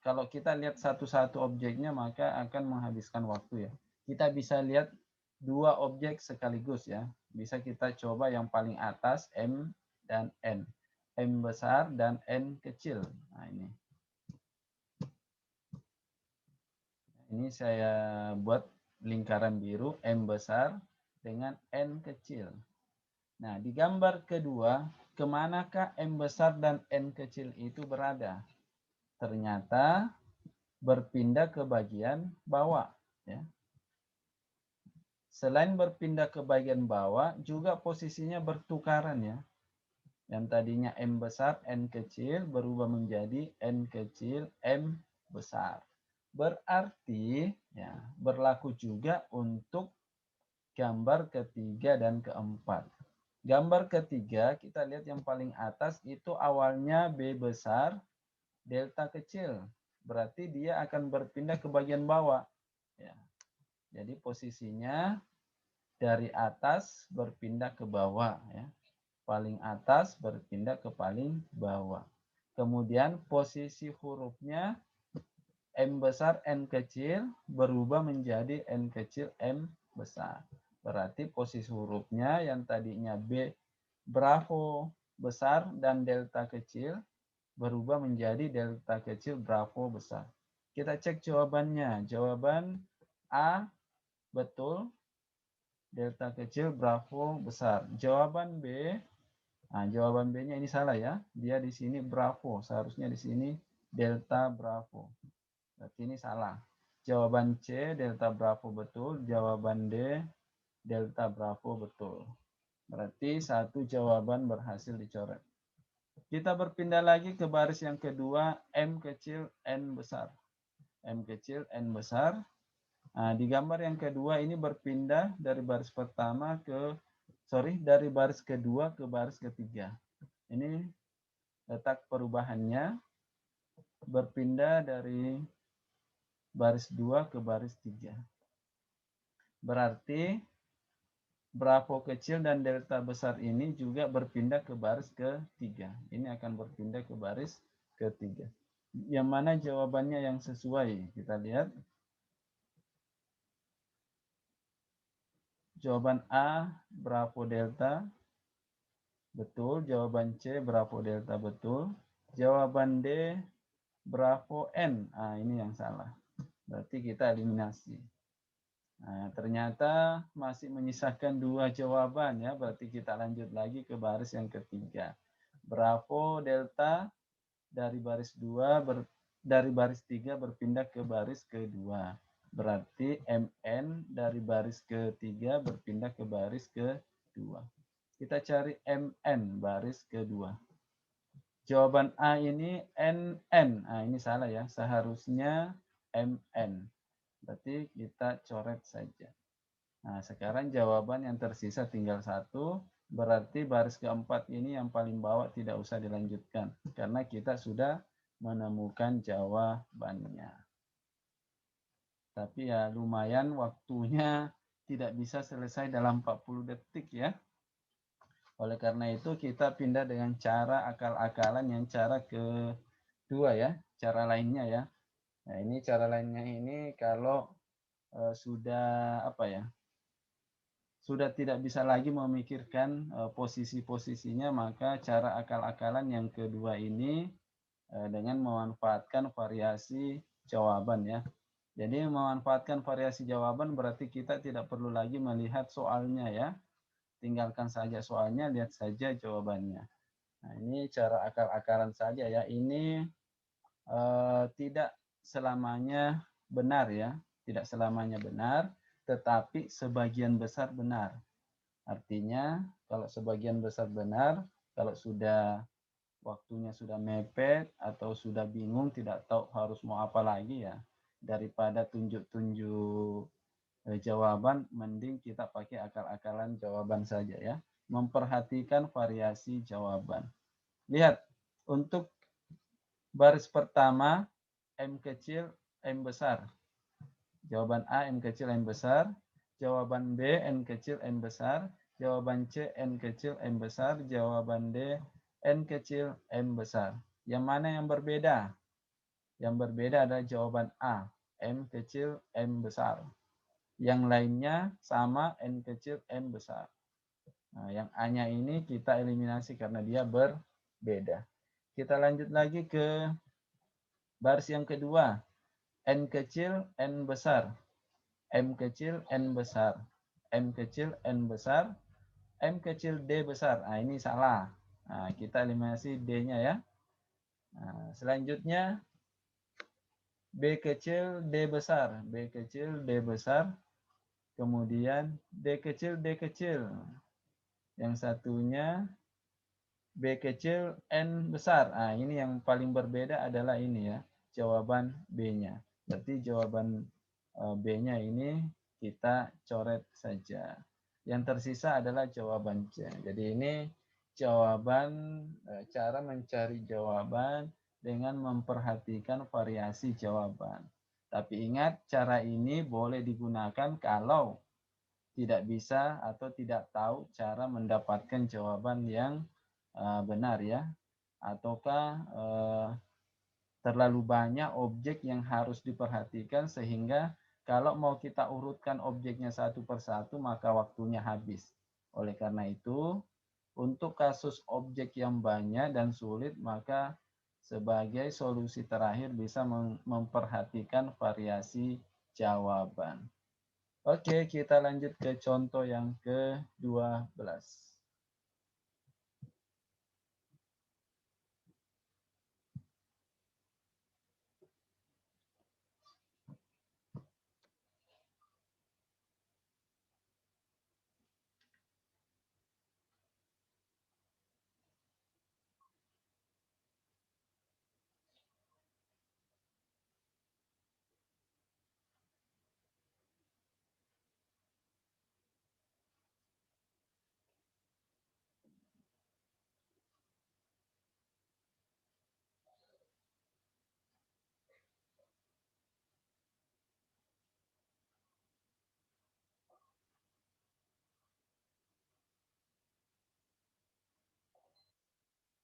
kalau kita lihat satu-satu objeknya maka akan menghabiskan waktu ya. Kita bisa lihat 2 objek sekaligus ya. Bisa kita coba yang paling atas M dan N. M besar dan N kecil. Nah, ini. Ini saya buat lingkaran biru M besar dengan N kecil. Nah, di gambar kedua, kemanakah M besar dan N kecil itu berada? Ternyata berpindah ke bagian bawah. Ya. Selain berpindah ke bagian bawah, juga posisinya bertukaran ya. Yang tadinya M besar, N kecil, berubah menjadi N kecil, M besar. Berarti ya, berlaku juga untuk gambar ketiga dan keempat. Gambar ketiga, kita lihat yang paling atas itu awalnya B besar, delta kecil. Berarti dia akan berpindah ke bagian bawah. Ya. Jadi posisinya dari atas berpindah ke bawah. Ya. Paling atas berpindah ke paling bawah. Kemudian posisi hurufnya M besar, N kecil berubah menjadi N kecil, M besar. Berarti posisi hurufnya yang tadinya B Bravo besar dan delta kecil berubah menjadi delta kecil Bravo besar. Kita cek jawabannya. Jawaban A betul. delta kecil, Bravo besar. Jawaban B, nah jawaban B-nya ini salah ya. Dia di sini Bravo, seharusnya di sini delta Bravo. Berarti ini salah. Jawaban C, delta Bravo betul. Jawaban D, delta Bravo betul. Berarti satu jawaban berhasil dicoret. Kita berpindah lagi ke baris yang kedua, M kecil, N besar. M kecil, N besar. Nah, di gambar yang kedua ini berpindah dari baris pertama dari baris kedua ke baris ketiga. Ini letak perubahannya berpindah dari baris 2 ke baris 3. Berarti Bravo kecil dan delta besar ini juga berpindah ke baris ketiga. Ini akan berpindah ke baris ketiga. Yang mana jawabannya yang sesuai? Kita lihat. Jawaban A, Bravo delta. Betul. Jawaban C, Bravo delta. Betul. Jawaban D, Bravo N. Ah, ini yang salah. Berarti kita eliminasi. Nah, ternyata masih menyisakan 2 jawaban ya. Berarti kita lanjut lagi ke baris yang ketiga. Bravo delta dari baris 2 dari baris 3 berpindah ke baris kedua. Berarti MN dari baris ketiga berpindah ke baris kedua. Kita cari MN baris kedua. Jawaban A ini NN. Nah, ini salah ya. Seharusnya MN. Berarti kita coret saja. Nah, sekarang jawaban yang tersisa tinggal 1. Berarti baris keempat ini yang paling bawah tidak usah dilanjutkan. Karena kita sudah menemukan jawabannya. Tapi ya lumayan waktunya tidak bisa selesai dalam 40 detik ya. Oleh karena itu kita pindah dengan cara akal-akalan yang cara kedua ya. Cara lainnya ya. Nah, ini cara lainnya ini kalau sudah sudah tidak bisa lagi memikirkan posisi-posisinya, maka cara akal-akalan yang kedua ini dengan memanfaatkan variasi jawaban ya. Jadi memanfaatkan variasi jawaban berarti kita tidak perlu lagi melihat soalnya ya. Tinggalkan saja soalnya, lihat saja jawabannya. Nah, ini cara akal-akalan saja ya. Ini tidak selamanya benar ya. Tidak selamanya benar, tetapi sebagian besar benar. Artinya kalau sebagian besar benar, kalau sudah waktunya sudah mepet atau sudah bingung tidak tahu harus mau apa lagi ya, daripada tunjuk-tunjuk jawaban, mending kita pakai akal-akalan jawaban saja ya. Memperhatikan variasi jawaban. Lihat, untuk baris pertama M kecil, M besar. Jawaban A, N kecil, N besar. Jawaban B, N kecil, N besar. Jawaban C, N kecil, N besar. Jawaban D, N kecil, N besar. Yang mana yang berbeda? Yang berbeda adalah jawaban A, M kecil, M besar. Yang lainnya sama, N kecil, M besar. Nah, yang A-nya ini kita eliminasi karena dia berbeda. Kita lanjut lagi ke baris yang kedua. N kecil, N besar. M kecil, N besar. M kecil, N besar. M kecil, D besar. Nah, ini salah. Nah, kita eliminasi D-nya ya. Nah, selanjutnya B kecil, D besar. B kecil, D besar. Kemudian D kecil, D kecil. Yang satunya B kecil, N besar. Nah, ini yang paling berbeda adalah ini ya. Jawaban B-nya. Berarti jawaban B-nya ini kita coret saja. Yang tersisa adalah jawaban C. Jadi ini jawaban, cara mencari jawaban dengan memperhatikan variasi jawaban. Tapi ingat, cara ini boleh digunakan kalau tidak bisa atau tidak tahu cara mendapatkan jawaban yang benar ya. Ataukah terlalu banyak objek yang harus diperhatikan sehingga kalau mau kita urutkan objeknya satu persatu maka waktunya habis. Oleh karena itu, untuk kasus objek yang banyak dan sulit maka sebagai solusi terakhir bisa memperhatikan variasi jawaban. Oke, kita lanjut ke contoh yang ke-12.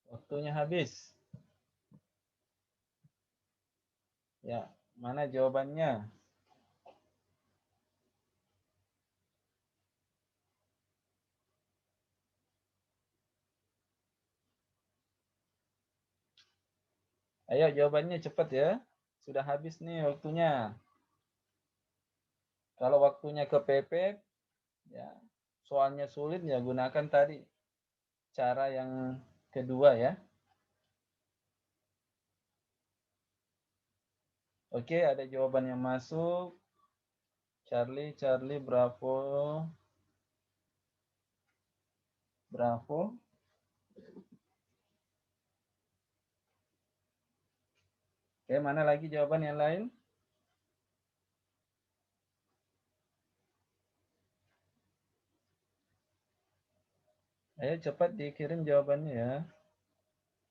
Waktunya habis. Ya, mana jawabannya? Ayo jawabannya cepat ya. Sudah habis nih waktunya. Kalau waktunya kepepet, ya soalnya sulit ya gunakan tadi cara yang kedua ya. Oke, ada jawaban yang masuk. Charlie, Charlie, Bravo. Bravo. Oke, mana lagi jawaban yang lain? Ayo cepat dikirim jawabannya ya.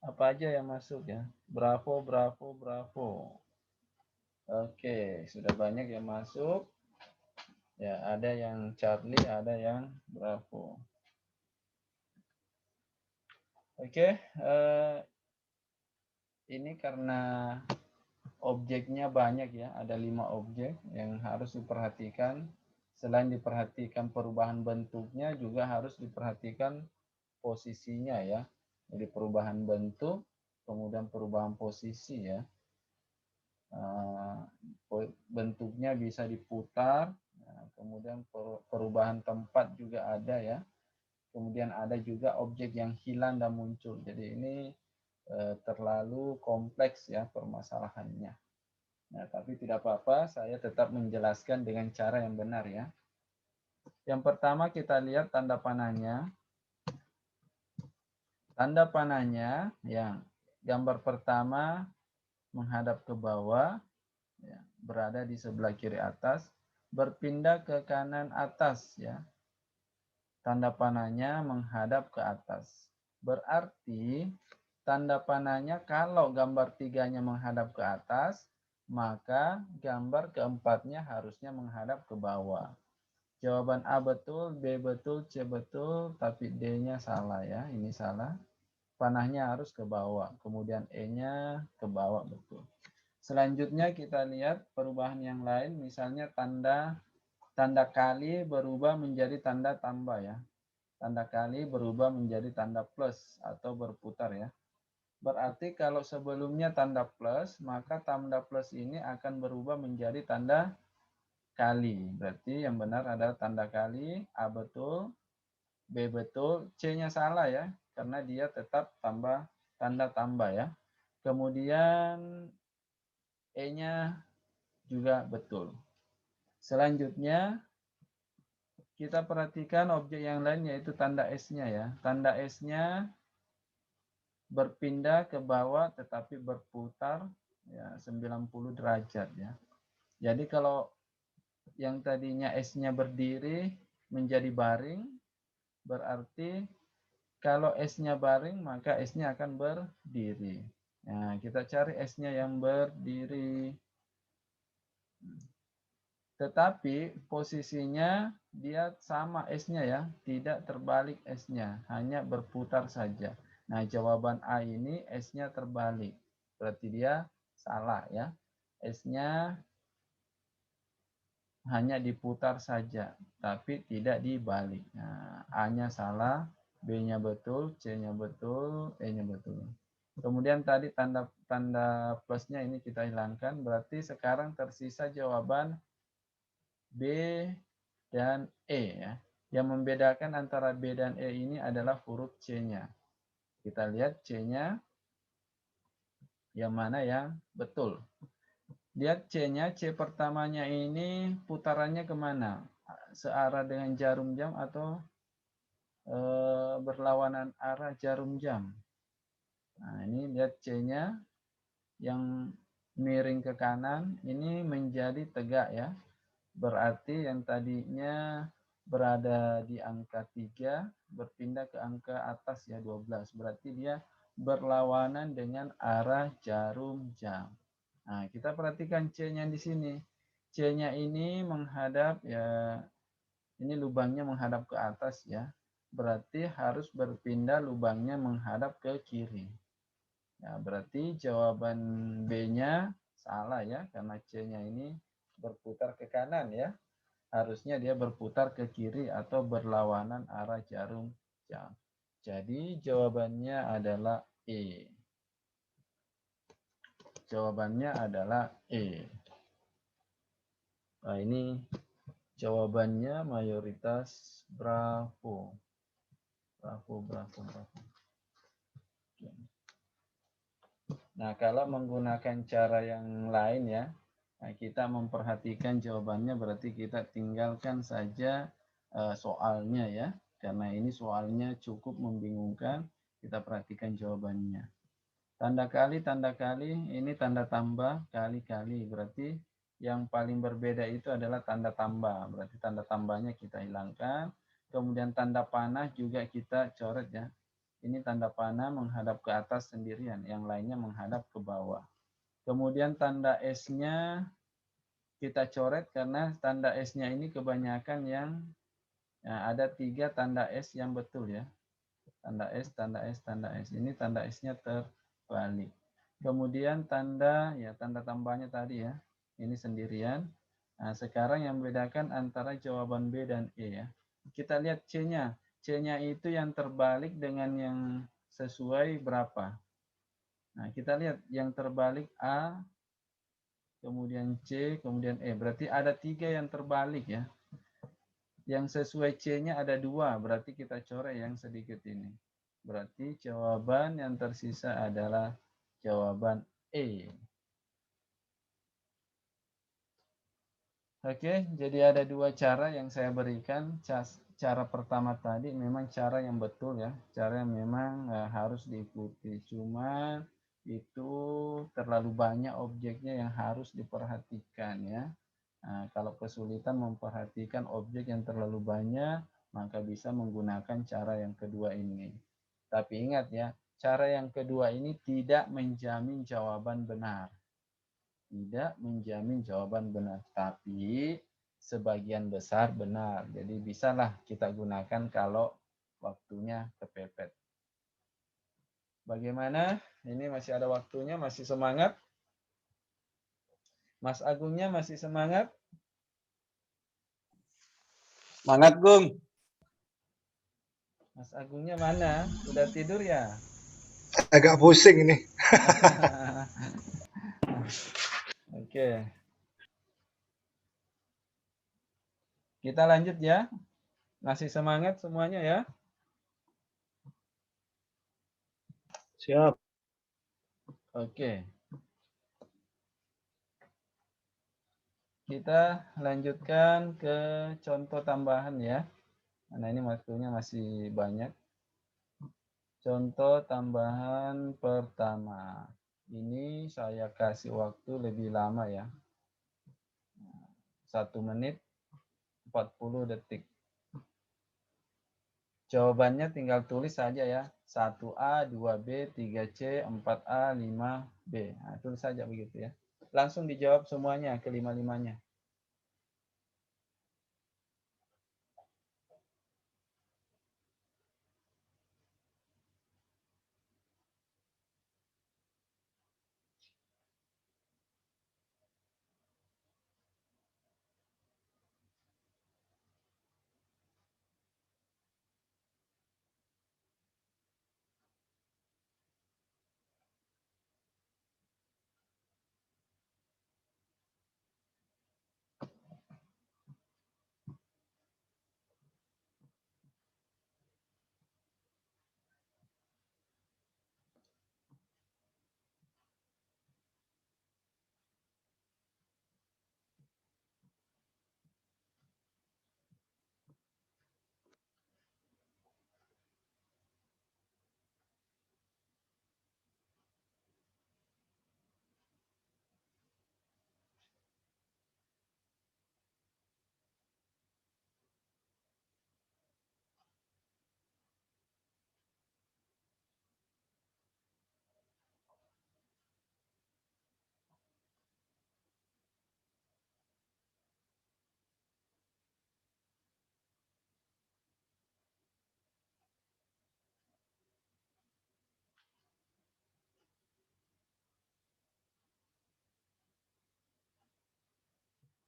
Apa aja yang masuk ya? Bravo, Bravo, Bravo. Oke, sudah banyak yang masuk. Ya, ada yang Charlie, ada yang Bravo. Oke, ini karena objeknya banyak ya, ada 5 objek yang harus diperhatikan. Selain diperhatikan perubahan bentuknya, juga harus diperhatikan posisinya ya. Jadi perubahan bentuk, kemudian perubahan posisi ya. Bentuknya bisa diputar, kemudian perubahan tempat juga ada ya. Kemudian ada juga objek yang hilang dan muncul. Jadi ini terlalu kompleks ya permasalahannya. Nah, tapi tidak apa-apa, saya tetap menjelaskan dengan cara yang benar ya. Yang pertama kita lihat tanda panahnya. Tanda panahnya yang gambar pertama menghadap ke bawah, ya, berada di sebelah kiri atas, berpindah ke kanan atas ya. Tanda panahnya menghadap ke atas. Berarti tanda panahnya kalau gambar tiganya menghadap ke atas, maka gambar keempatnya harusnya menghadap ke bawah. Jawaban A betul, B betul, C betul, tapi D-nya salah ya. Ini salah. Panahnya harus ke bawah. Kemudian E-nya ke bawah betul. Selanjutnya kita lihat perubahan yang lain. Misalnya tanda kali berubah menjadi tanda tambah ya. Tanda kali berubah menjadi tanda plus atau berputar ya. Berarti kalau sebelumnya tanda plus, maka tanda plus ini akan berubah menjadi tanda kali. Berarti yang benar adalah tanda kali. A betul, B betul, C-nya salah ya, karena dia tetap tanda tambah ya. Kemudian E-nya juga betul. Selanjutnya kita perhatikan objek yang lain yaitu tanda S-nya ya. Tanda S-nya berpindah ke bawah tetapi berputar ya 90 derajat ya. Jadi kalau yang tadinya S-nya berdiri menjadi baring, berarti kalau S-nya baring maka S-nya akan berdiri. Nah, kita cari S-nya yang berdiri. Tetapi posisinya dia sama S-nya ya, tidak terbalik S-nya, hanya berputar saja. Nah, jawaban A ini S-nya terbalik. Berarti dia salah ya. S-nya hanya diputar saja, tapi tidak dibalik. Nah, A-nya salah, B-nya betul, C-nya betul, E-nya betul. Kemudian tadi tanda plusnya ini kita hilangkan, berarti sekarang tersisa jawaban B, dan E ya. Yang membedakan antara B dan E ini adalah huruf C-nya. Kita lihat C-nya yang mana yang betul. Lihat C-nya, C pertamanya ini putarannya kemana? Searah dengan jarum jam atau berlawanan arah jarum jam? Nah, ini lihat C-nya yang miring ke kanan, ini menjadi tegak ya. Berarti yang tadinya berada di angka 3 berpindah ke angka atas ya 12. Berarti dia berlawanan dengan arah jarum jam. Nah, kita perhatikan C-nya di sini. C-nya ini menghadap ya, ini lubangnya menghadap ke atas ya. Berarti harus berpindah lubangnya menghadap ke kiri. Ya, berarti jawaban B-nya salah ya, karena C-nya ini berputar ke kanan ya. Harusnya dia berputar ke kiri atau berlawanan arah jarum jam. Jadi jawabannya adalah E. Jawabannya adalah E. Nah, ini jawabannya mayoritas bravo. Bravo. Nah, kalau menggunakan cara yang lain ya, nah kita memperhatikan jawabannya berarti kita tinggalkan saja soalnya ya. Karena ini soalnya cukup membingungkan, kita perhatikan jawabannya. Tanda kali, ini tanda tambah, kali-kali. Berarti yang paling berbeda itu adalah tanda tambah. Berarti tanda tambahnya kita hilangkan. Kemudian tanda panah juga kita coret ya. Ini tanda panah menghadap ke atas sendirian, yang lainnya menghadap ke bawah. Kemudian tanda S-nya kita coret karena tanda S-nya ini kebanyakan yang ada 3 tanda S yang betul ya. Tanda S. Ini tanda S-nya terbalik. Kemudian tanda tambahnya tadi ya. Ini sendirian. Nah, sekarang yang membedakan antara jawaban B dan E ya. Kita lihat C-nya. C-nya itu yang terbalik dengan yang sesuai berapa. Nah, kita lihat yang terbalik A, kemudian C, kemudian E. Berarti ada 3 yang terbalik ya. Yang sesuai C-nya ada 2, berarti kita coret yang sedikit ini. Berarti jawaban yang tersisa adalah jawaban E. Oke, jadi ada 2 cara yang saya berikan. Cara pertama tadi memang cara yang betul ya. Cara yang memang harus diikuti. Cuma itu terlalu banyak objeknya yang harus diperhatikan ya. Nah, kalau kesulitan memperhatikan objek yang terlalu banyak, maka bisa menggunakan cara yang kedua ini. Tapi ingat ya, cara yang kedua ini tidak menjamin jawaban benar. Tidak menjamin jawaban benar, tapi sebagian besar benar. Jadi bisalah kita gunakan kalau waktunya kepepet. Bagaimana? Ini masih ada waktunya, masih semangat? Mas Agungnya masih semangat? Semangat, Gung. Mas Agungnya mana? Sudah tidur ya? Agak pusing ini. Oke. Kita lanjut ya. Masih semangat semuanya ya? Siap. Oke. Kita lanjutkan ke contoh tambahan ya. Nah, ini waktunya masih banyak. Contoh tambahan pertama. Ini saya kasih waktu lebih lama ya. 1 menit 40 detik. Jawabannya tinggal tulis saja ya. 1A, 2B, 3C, 4A, 5B. Nah, tulis saja begitu ya. Langsung dijawab semuanya, kelima-limanya.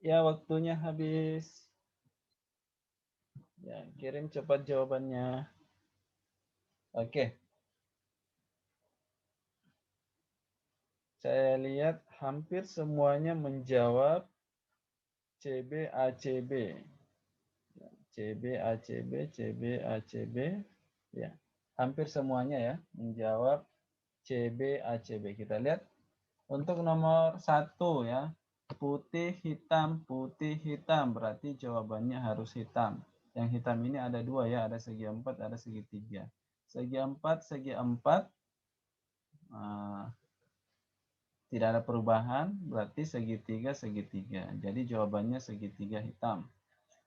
Ya, waktunya habis. Ya, kirim cepat jawabannya. Oke. Saya lihat hampir semuanya menjawab CB ACB. CB ACB CB ACB. Ya. Hampir semuanya ya menjawab CB ACB. Kita lihat untuk nomor 1 ya. Putih hitam berarti jawabannya harus hitam. Yang hitam ini ada 2 ya, ada segi 4, ada segi 3. Segi 4 tidak ada perubahan, berarti segitiga. Jadi jawabannya segitiga hitam.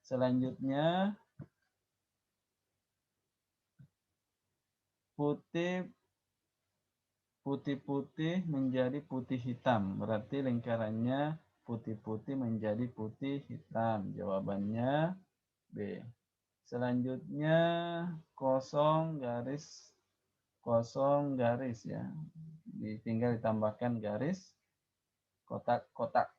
Selanjutnya putih menjadi putih hitam, berarti lingkarannya putih menjadi putih hitam. Jawabannya B. Selanjutnya kosong garis ya. Tinggal ditambahkan garis kotak-kotak.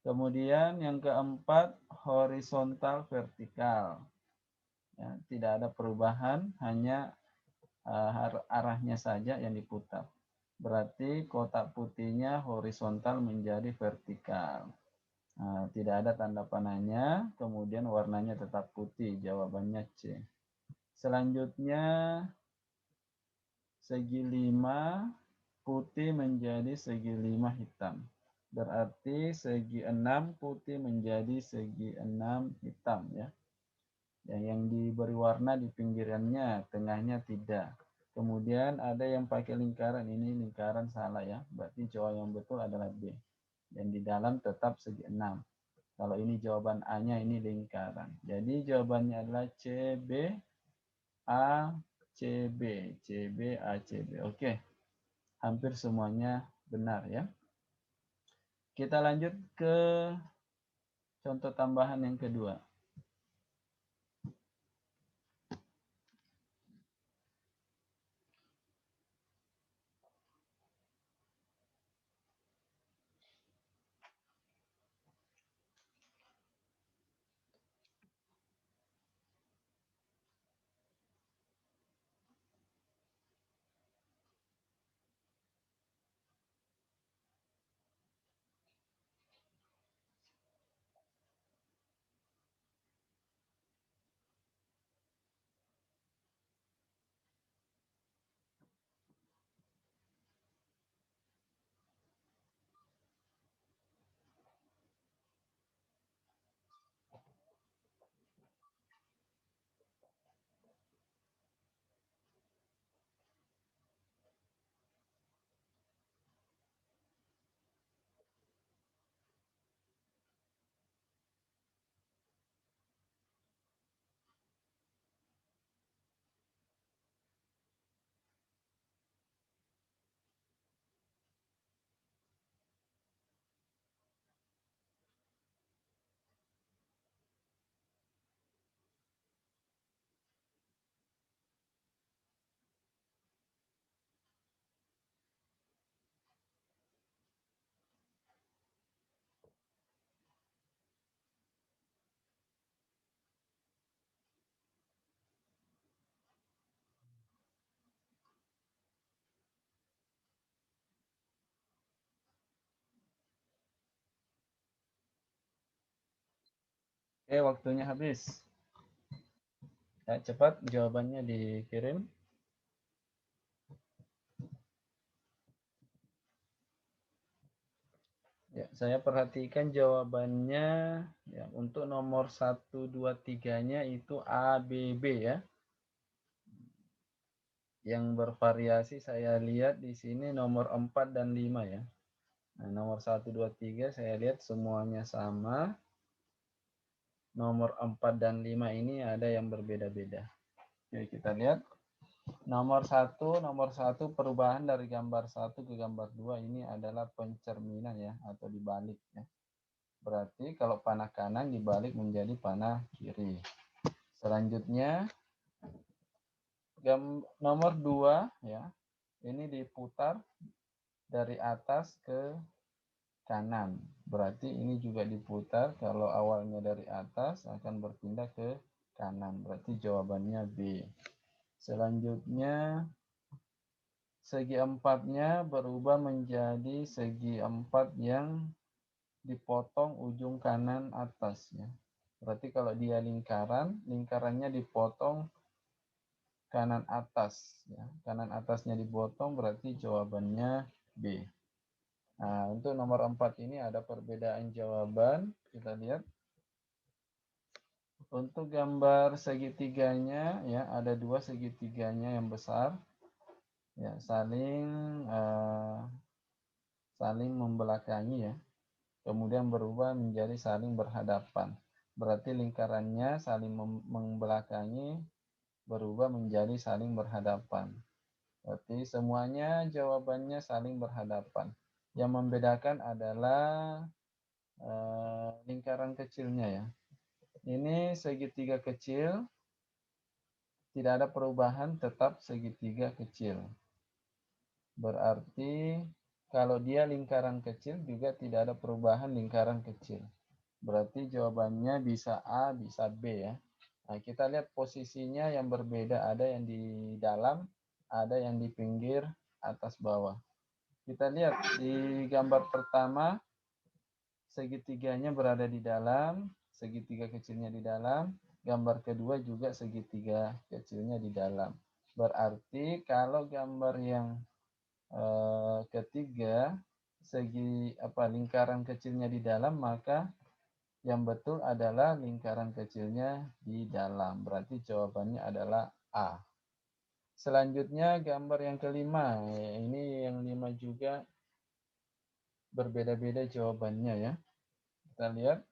Kemudian yang keempat horizontal vertikal. Ya, tidak ada perubahan, hanya arahnya saja yang diputar. Berarti kotak putihnya horizontal menjadi vertikal. Tidak ada tanda panahnya, kemudian warnanya tetap putih. Jawabannya C. Selanjutnya segi 5 putih menjadi segi 5 hitam. Berarti segi 6 putih menjadi segi 6 hitam ya. Yang diberi warna di pinggirannya, tengahnya tidak. Kemudian ada yang pakai lingkaran, ini lingkaran salah ya. Berarti jawaban yang betul adalah B. Dan di dalam tetap segi 6. Kalau ini jawaban A-nya, ini lingkaran. Jadi jawabannya adalah CB, A, CB. CB, A, CB. Oke. Hampir semuanya benar ya. Kita lanjut ke contoh tambahan yang kedua. Oke, waktunya habis. Ya, cepat jawabannya dikirim. Ya, saya perhatikan jawabannya ya, untuk nomor 1, 2, 3-nya itu A, B, B ya. Yang bervariasi saya lihat di sini nomor 4 dan 5 ya. Nah, nomor 1, 2, 3 saya lihat semuanya sama. Nomor 4 dan 5 ini ada yang berbeda-beda. Oke, kita lihat. Nomor 1 perubahan dari gambar 1 ke gambar 2 ini adalah pencerminan ya, atau dibalik ya. Berarti kalau panah kanan dibalik menjadi panah kiri. Selanjutnya nomor 2 ya. Ini diputar dari atas ke kanan. Berarti ini juga diputar, kalau awalnya dari atas akan berpindah ke kanan. Berarti jawabannya B. Selanjutnya, segi empatnya berubah menjadi segi empat yang dipotong ujung kanan atas. Ya. Berarti kalau dia lingkaran, lingkarannya dipotong kanan atas. Ya. Kanan atasnya dipotong, berarti jawabannya B. Nah, untuk nomor 4 ini ada perbedaan jawaban. Kita lihat. Untuk gambar segitiganya, ya ada dua segitiganya yang besar, ya saling membelakangi ya. Kemudian berubah menjadi saling berhadapan. Berarti lingkarannya saling membelakangi, berubah menjadi saling berhadapan. Berarti semuanya jawabannya saling berhadapan. Yang membedakan adalah lingkaran kecilnya ya. Ini segitiga kecil, tidak ada perubahan, tetap segitiga kecil. Berarti kalau dia lingkaran kecil juga tidak ada perubahan lingkaran kecil. Berarti jawabannya bisa A, bisa B ya. Nah, kita lihat posisinya yang berbeda. Ada yang di dalam, ada yang di pinggir, atas bawah. Kita lihat di gambar pertama, segitiganya berada di dalam, segitiga kecilnya di dalam. Gambar kedua juga segitiga kecilnya di dalam. Berarti kalau gambar yang ketiga, lingkaran kecilnya di dalam, maka yang betul adalah lingkaran kecilnya di dalam. Berarti jawabannya adalah A. Selanjutnya gambar yang kelima. Ini yang 5 juga berbeda-beda jawabannya ya. Kita lihat.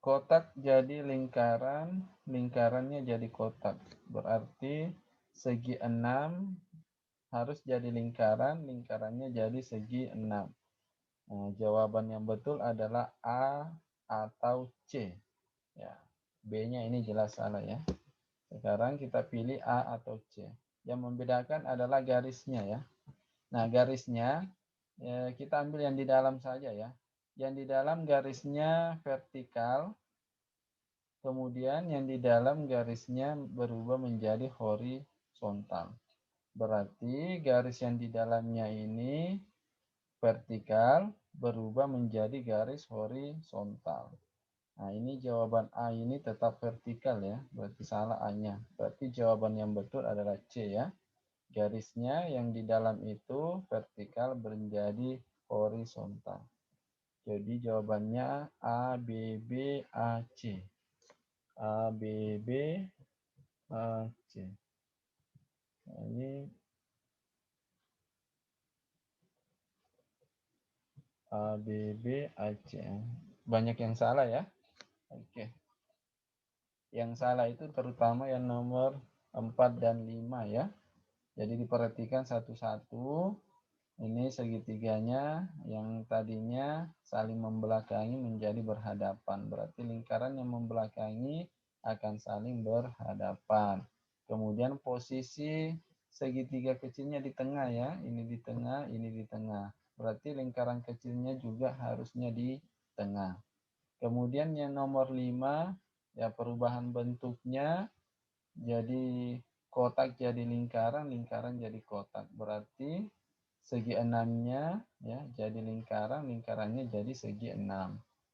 Kotak jadi lingkaran, lingkarannya jadi kotak. Berarti segi 6 harus jadi lingkaran, lingkarannya jadi segi 6. Nah, jawaban yang betul adalah A atau C. Ya, B-nya ini jelas salah ya. Sekarang kita pilih A atau C. Yang membedakan adalah garisnya ya. Nah, garisnya kita ambil yang di dalam saja ya. Yang di dalam garisnya vertikal, kemudian yang di dalam garisnya berubah menjadi horizontal. Berarti garis yang di dalamnya ini vertikal berubah menjadi garis horizontal. Nah, ini jawaban A ini tetap vertikal ya, berarti salah A-nya. Berarti jawaban yang betul adalah C ya. Garisnya yang di dalam itu vertikal menjadi horizontal. Jadi jawabannya A, B, B, A, C. A, B, B, A, C. Nah, ini A, B, B, A, C. Banyak yang salah ya. Oke. Yang salah itu terutama yang nomor 4 dan 5 ya. Jadi diperhatikan satu-satu. Ini segitiganya yang tadinya saling membelakangi menjadi berhadapan. Berarti lingkaran yang membelakangi akan saling berhadapan. Kemudian posisi segitiga kecilnya di tengah ya. Ini di tengah, ini di tengah. Berarti lingkaran kecilnya juga harusnya di tengah. Kemudian yang nomor 5, ya perubahan bentuknya jadi kotak jadi lingkaran, lingkaran jadi kotak. Berarti segi 6-nya ya jadi lingkaran, lingkarannya jadi segi 6.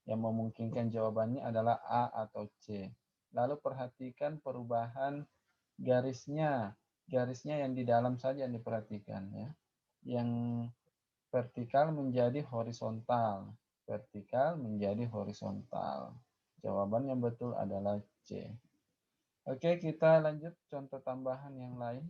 Yang memungkinkan jawabannya adalah A atau C. Lalu perhatikan perubahan garisnya. Garisnya yang di dalam saja yang diperhatikan ya. Yang vertikal menjadi horizontal. Vertikal menjadi horizontal. Jawaban yang betul adalah C. Oke, kita lanjut contoh tambahan yang lain.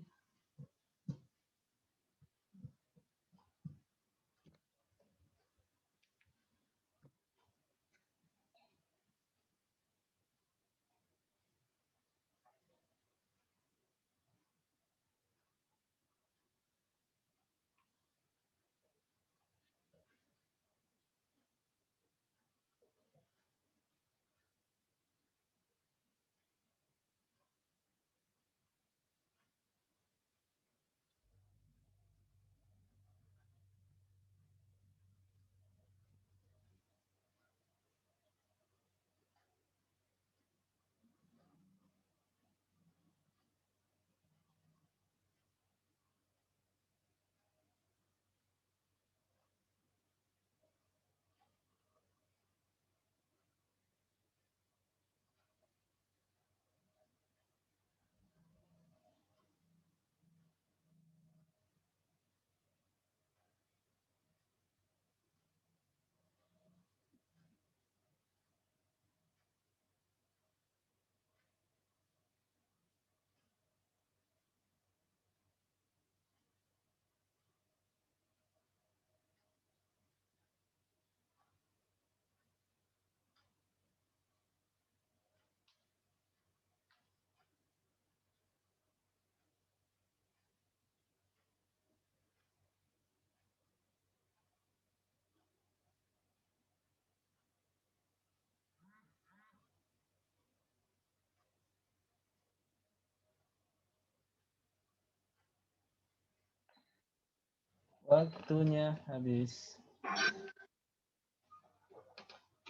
Waktunya habis.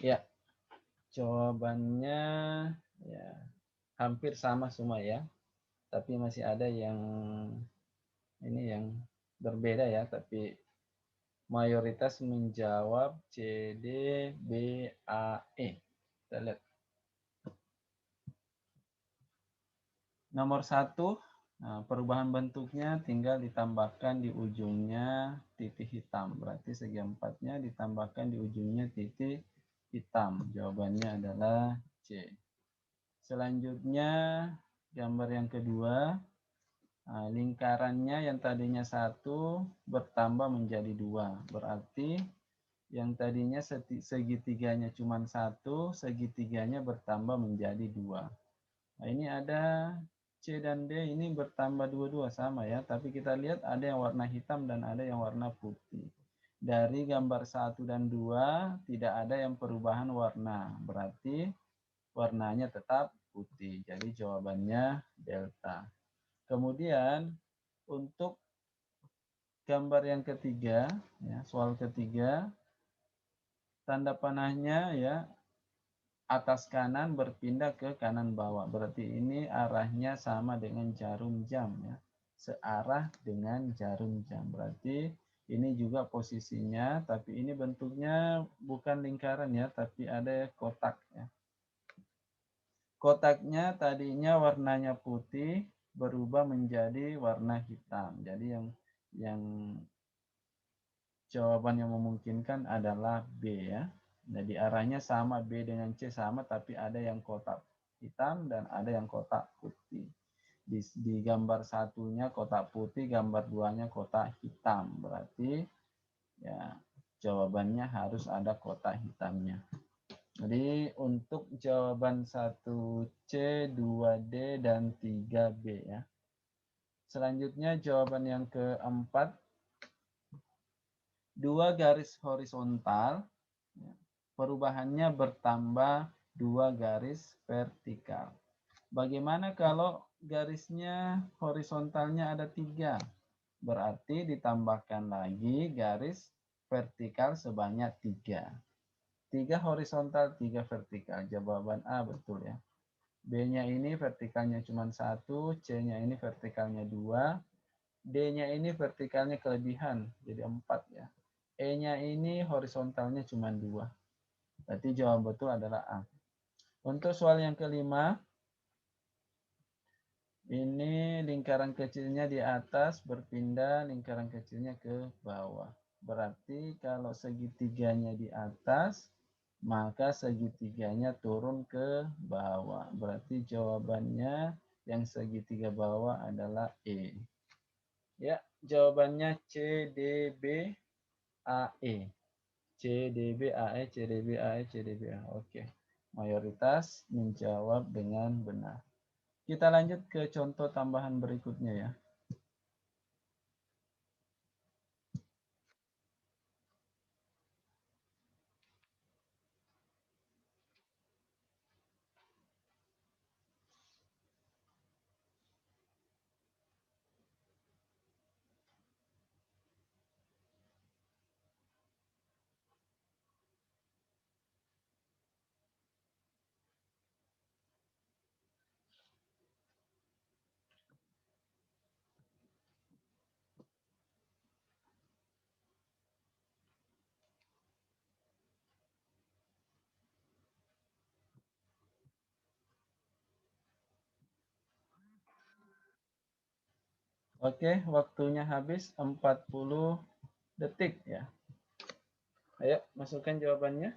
Ya, jawabannya ya hampir sama semua ya. Tapi masih ada yang ini yang berbeda ya, tapi mayoritas menjawab C, D, B, A, E. Kita lihat. Nomor 1, nah, perubahan bentuknya tinggal ditambahkan di ujungnya titik hitam. Berarti segi 4-nya ditambahkan di ujungnya titik hitam. Jawabannya adalah C. Selanjutnya, gambar yang kedua, nah, lingkarannya yang tadinya 1 bertambah menjadi 2. Berarti yang tadinya segitiganya cuma 1, segitiganya bertambah menjadi 2. Nah, ini ada C dan D ini bertambah dua-dua sama ya, tapi kita lihat ada yang warna hitam dan ada yang warna putih. Dari gambar 1 dan 2 tidak ada yang perubahan warna, berarti warnanya tetap putih. Jadi jawabannya delta. Kemudian untuk gambar yang ketiga, ya, soal ketiga, tanda panahnya ya atas kanan berpindah ke kanan bawah. Berarti ini arahnya sama dengan jarum jam ya. Searah dengan jarum jam. Berarti ini juga posisinya, tapi ini bentuknya bukan lingkaran ya, tapi ada kotak ya. Kotaknya tadinya warnanya putih berubah menjadi warna hitam. Jadi yang jawaban yang memungkinkan adalah B ya. Jadi arahnya sama, B dengan C sama, tapi ada yang kotak hitam dan ada yang kotak putih. Di gambar satunya kotak putih, gambar duanya kotak hitam. Berarti ya jawabannya harus ada kotak hitamnya. Jadi untuk jawaban 1C, 2D, dan 3B ya. Selanjutnya jawaban yang keempat, 2 garis horizontal, perubahannya bertambah 2 garis vertikal. Bagaimana kalau garisnya horizontalnya ada 3? Berarti ditambahkan lagi garis vertikal sebanyak 3. 3 horizontal, 3 vertikal. Jawaban A betul ya. B-nya ini vertikalnya cuma 1, C-nya ini vertikalnya 2, D-nya ini vertikalnya kelebihan, jadi 4 ya. E-nya ini horizontalnya cuma 2. Berarti jawaban betul adalah A. Untuk soal yang kelima, ini lingkaran kecilnya di atas berpindah lingkaran kecilnya ke bawah. Berarti kalau segitiganya di atas, maka segitiganya turun ke bawah. Berarti jawabannya yang segitiga bawah adalah E. Ya, jawabannya C, D, B, A, E. C, D, B, A, E, C, D, B, A, E, C, D, B, A. Oke. Mayoritas menjawab dengan benar. Kita lanjut ke contoh tambahan berikutnya ya. Oke, waktunya habis 40 detik ya. Ayo, masukkan jawabannya.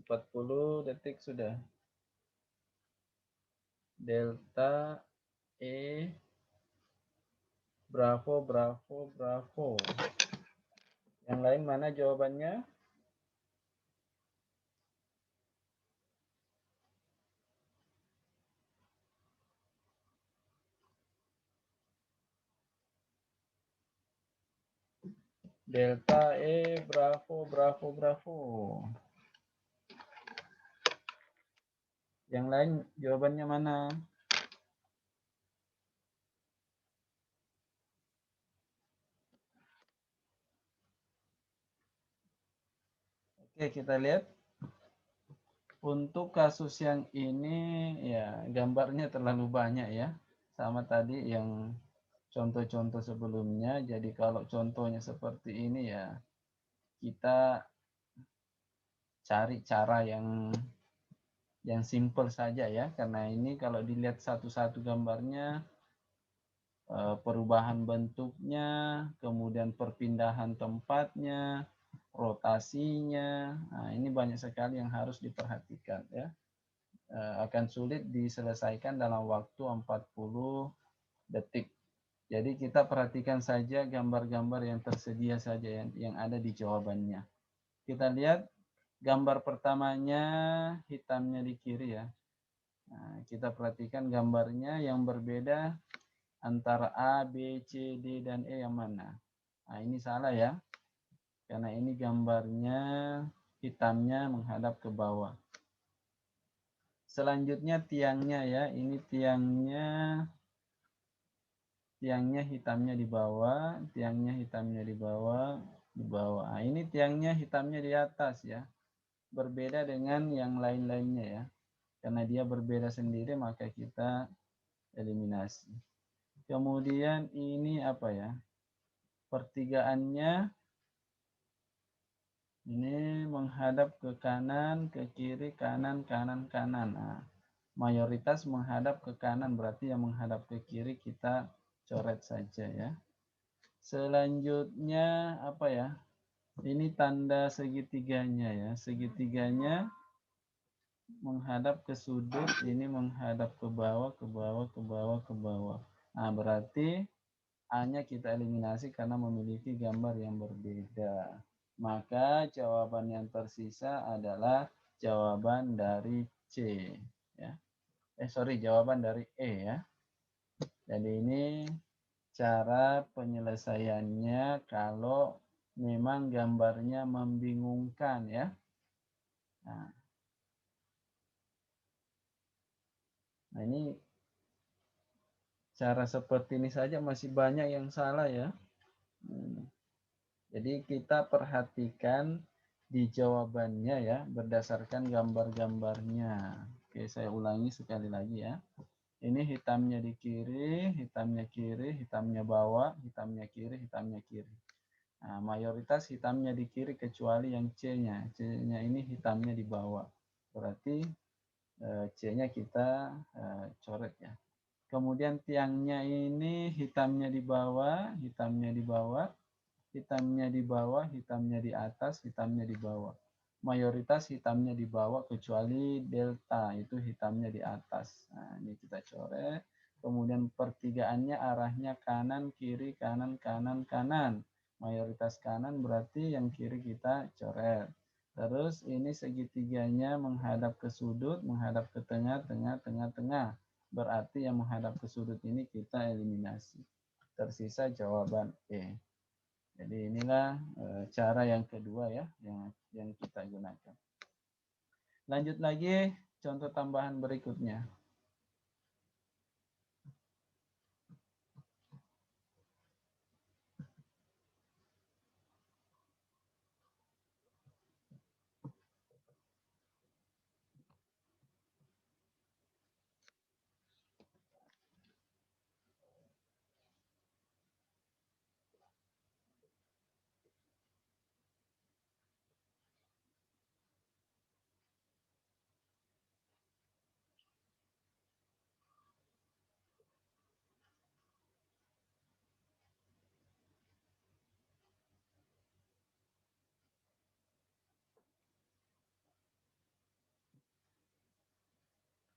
40 detik sudah. Delta E Bravo, Bravo, Bravo. Yang lain mana jawabannya? Delta E Bravo, Bravo, Bravo. Yang lain jawabannya mana? Oke, kita lihat. Untuk kasus yang ini ya gambarnya terlalu banyak ya. Sama tadi yang contoh-contoh sebelumnya. Jadi kalau contohnya seperti ini ya kita cari cara yang simple saja ya. Karena ini kalau dilihat satu-satu gambarnya perubahan bentuknya, kemudian perpindahan tempatnya, rotasinya. Nah, ini banyak sekali yang harus diperhatikan ya. Akan sulit diselesaikan dalam waktu 40 detik. Jadi kita perhatikan saja gambar-gambar yang tersedia saja yang ada di jawabannya. Kita lihat gambar pertamanya hitamnya di kiri ya. Nah, kita perhatikan gambarnya yang berbeda antara A, B, C, D, dan E yang mana. Nah, ini salah ya. Karena ini gambarnya hitamnya menghadap ke bawah. Selanjutnya tiangnya ya, ini tiangnya hitamnya di bawah, tiangnya hitamnya di bawah, di bawah. Nah, ini tiangnya hitamnya di atas ya. Berbeda dengan yang lain-lainnya ya. Karena dia berbeda sendiri maka kita eliminasi. Kemudian ini apa ya? Pertigaannya ini menghadap ke kanan, ke kiri, kanan, kanan, kanan. Nah, mayoritas menghadap ke kanan, berarti yang menghadap ke kiri kita coret saja ya. Selanjutnya apa ya? Ini tanda segitiganya ya. Segitiganya menghadap ke sudut, ini menghadap ke bawah, ke bawah, ke bawah, ke bawah. Nah, berarti A-nya kita eliminasi karena memiliki gambar yang berbeda. Maka jawaban yang tersisa adalah jawaban dari C. Ya. Jawaban dari E ya. Jadi ini cara penyelesaiannya kalau memang gambarnya membingungkan ya. Nah ini cara seperti ini saja masih banyak yang salah ya. Jadi kita perhatikan di jawabannya ya berdasarkan gambar-gambarnya. Oke, saya ulangi sekali lagi ya. Ini hitamnya di kiri, hitamnya bawah, hitamnya kiri, hitamnya kiri. Nah, mayoritas hitamnya di kiri kecuali yang C-nya. C-nya ini hitamnya di bawah. Berarti C-nya kita coret ya. Kemudian tiangnya ini hitamnya di bawah, hitamnya di bawah, hitamnya di bawah, hitamnya di atas, hitamnya di bawah. Mayoritas hitamnya di bawah kecuali delta, itu hitamnya di atas. Nah, ini kita coret. Kemudian pertigaannya arahnya kanan, kiri, kanan, kanan, kanan. Mayoritas kanan berarti yang kiri kita coret. Terus ini segitiganya menghadap ke sudut, menghadap ke tengah, tengah, tengah, tengah. Berarti yang menghadap ke sudut ini kita eliminasi. Tersisa jawaban E. Jadi inilah cara yang kedua ya yang kita gunakan. Lanjut lagi contoh tambahan berikutnya.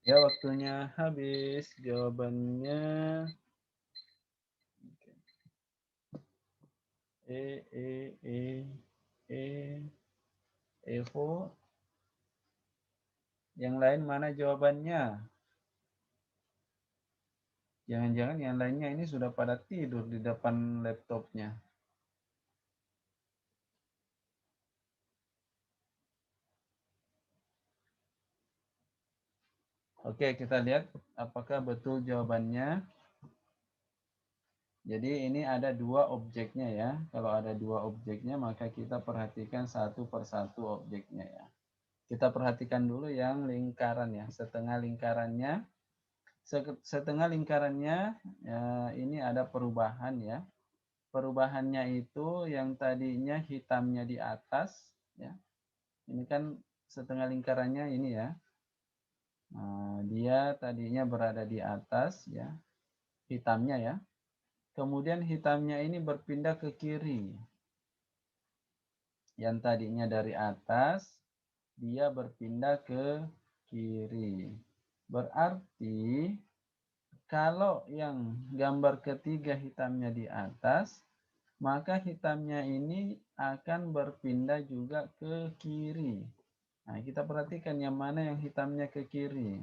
Ya waktunya habis. Jawabannya Evo. Yang lain mana jawabannya? Jangan-jangan yang lainnya ini sudah pada tidur di depan laptopnya. Oke, kita lihat apakah betul jawabannya. Jadi ini ada dua objeknya ya. Kalau ada dua objeknya maka kita perhatikan satu persatu objeknya ya. Kita perhatikan dulu yang lingkaran ya. Setengah lingkarannya ya, ini ada perubahan ya. Perubahannya itu yang tadinya hitamnya di atas ya. Ini kan setengah lingkarannya ini ya. Nah, dia tadinya berada di atas ya. Hitamnya ya. Kemudian hitamnya ini berpindah ke kiri. Yang tadinya dari atas, dia berpindah ke kiri. Berarti kalau yang gambar ketiga hitamnya di atas, maka hitamnya ini akan berpindah juga ke kiri. Nah, kita perhatikan yang mana yang hitamnya ke kiri.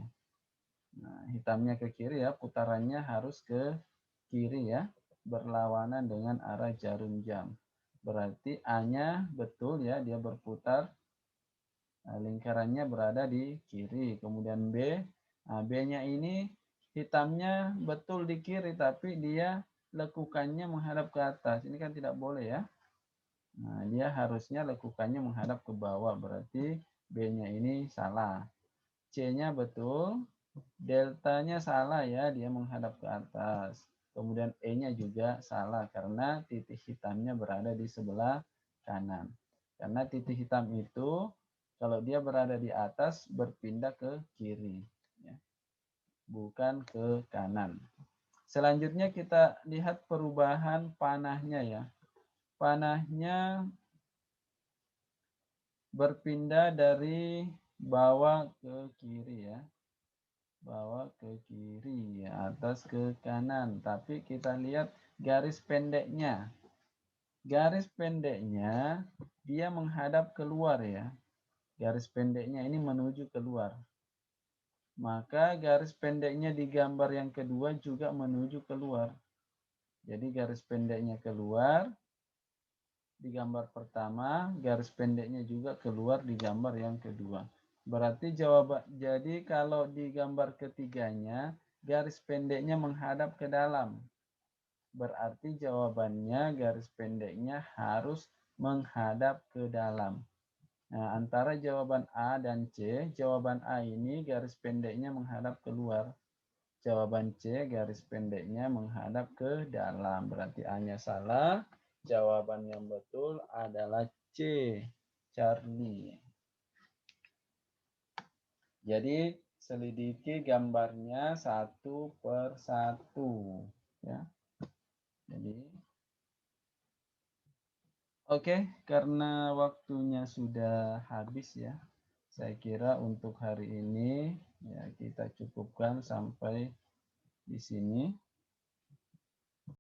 Nah, hitamnya ke kiri ya, putarannya harus ke kiri ya, berlawanan dengan arah jarum jam. Berarti A-nya betul ya, dia berputar. Nah, lingkarannya berada di kiri. Kemudian B, nah, B-nya ini hitamnya betul di kiri, tapi dia lekukannya menghadap ke atas. Ini kan tidak boleh ya. Nah, dia harusnya lekukannya menghadap ke bawah. Berarti B-nya ini salah. C-nya betul. Deltanya salah ya, dia menghadap ke atas. Kemudian E-nya juga salah karena titik hitamnya berada di sebelah kanan. Karena titik hitam itu kalau dia berada di atas berpindah ke kiri, ya. Bukan ke kanan. Selanjutnya kita lihat perubahan panahnya ya. Panahnya berpindah dari bawah ke kiri ya. Bawah ke kiri, atas ke kanan. Tapi kita lihat garis pendeknya. Garis pendeknya dia menghadap keluar ya. Garis pendeknya ini menuju keluar. Maka garis pendeknya di gambar yang kedua juga menuju keluar. Jadi garis pendeknya keluar di gambar pertama, garis pendeknya juga keluar di gambar yang kedua. Berarti jawaban, jadi kalau di gambar ketiganya garis pendeknya menghadap ke dalam. Berarti jawabannya garis pendeknya harus menghadap ke dalam. Nah, antara jawaban A dan C, jawaban A ini garis pendeknya menghadap keluar. Jawaban C garis pendeknya menghadap ke dalam. Berarti A-nya salah. Jawaban yang betul adalah C, Charlie. Jadi selidiki gambarnya satu per satu, ya. Jadi, oke, karena waktunya sudah habis ya, saya kira untuk hari ini ya kita cukupkan sampai di sini.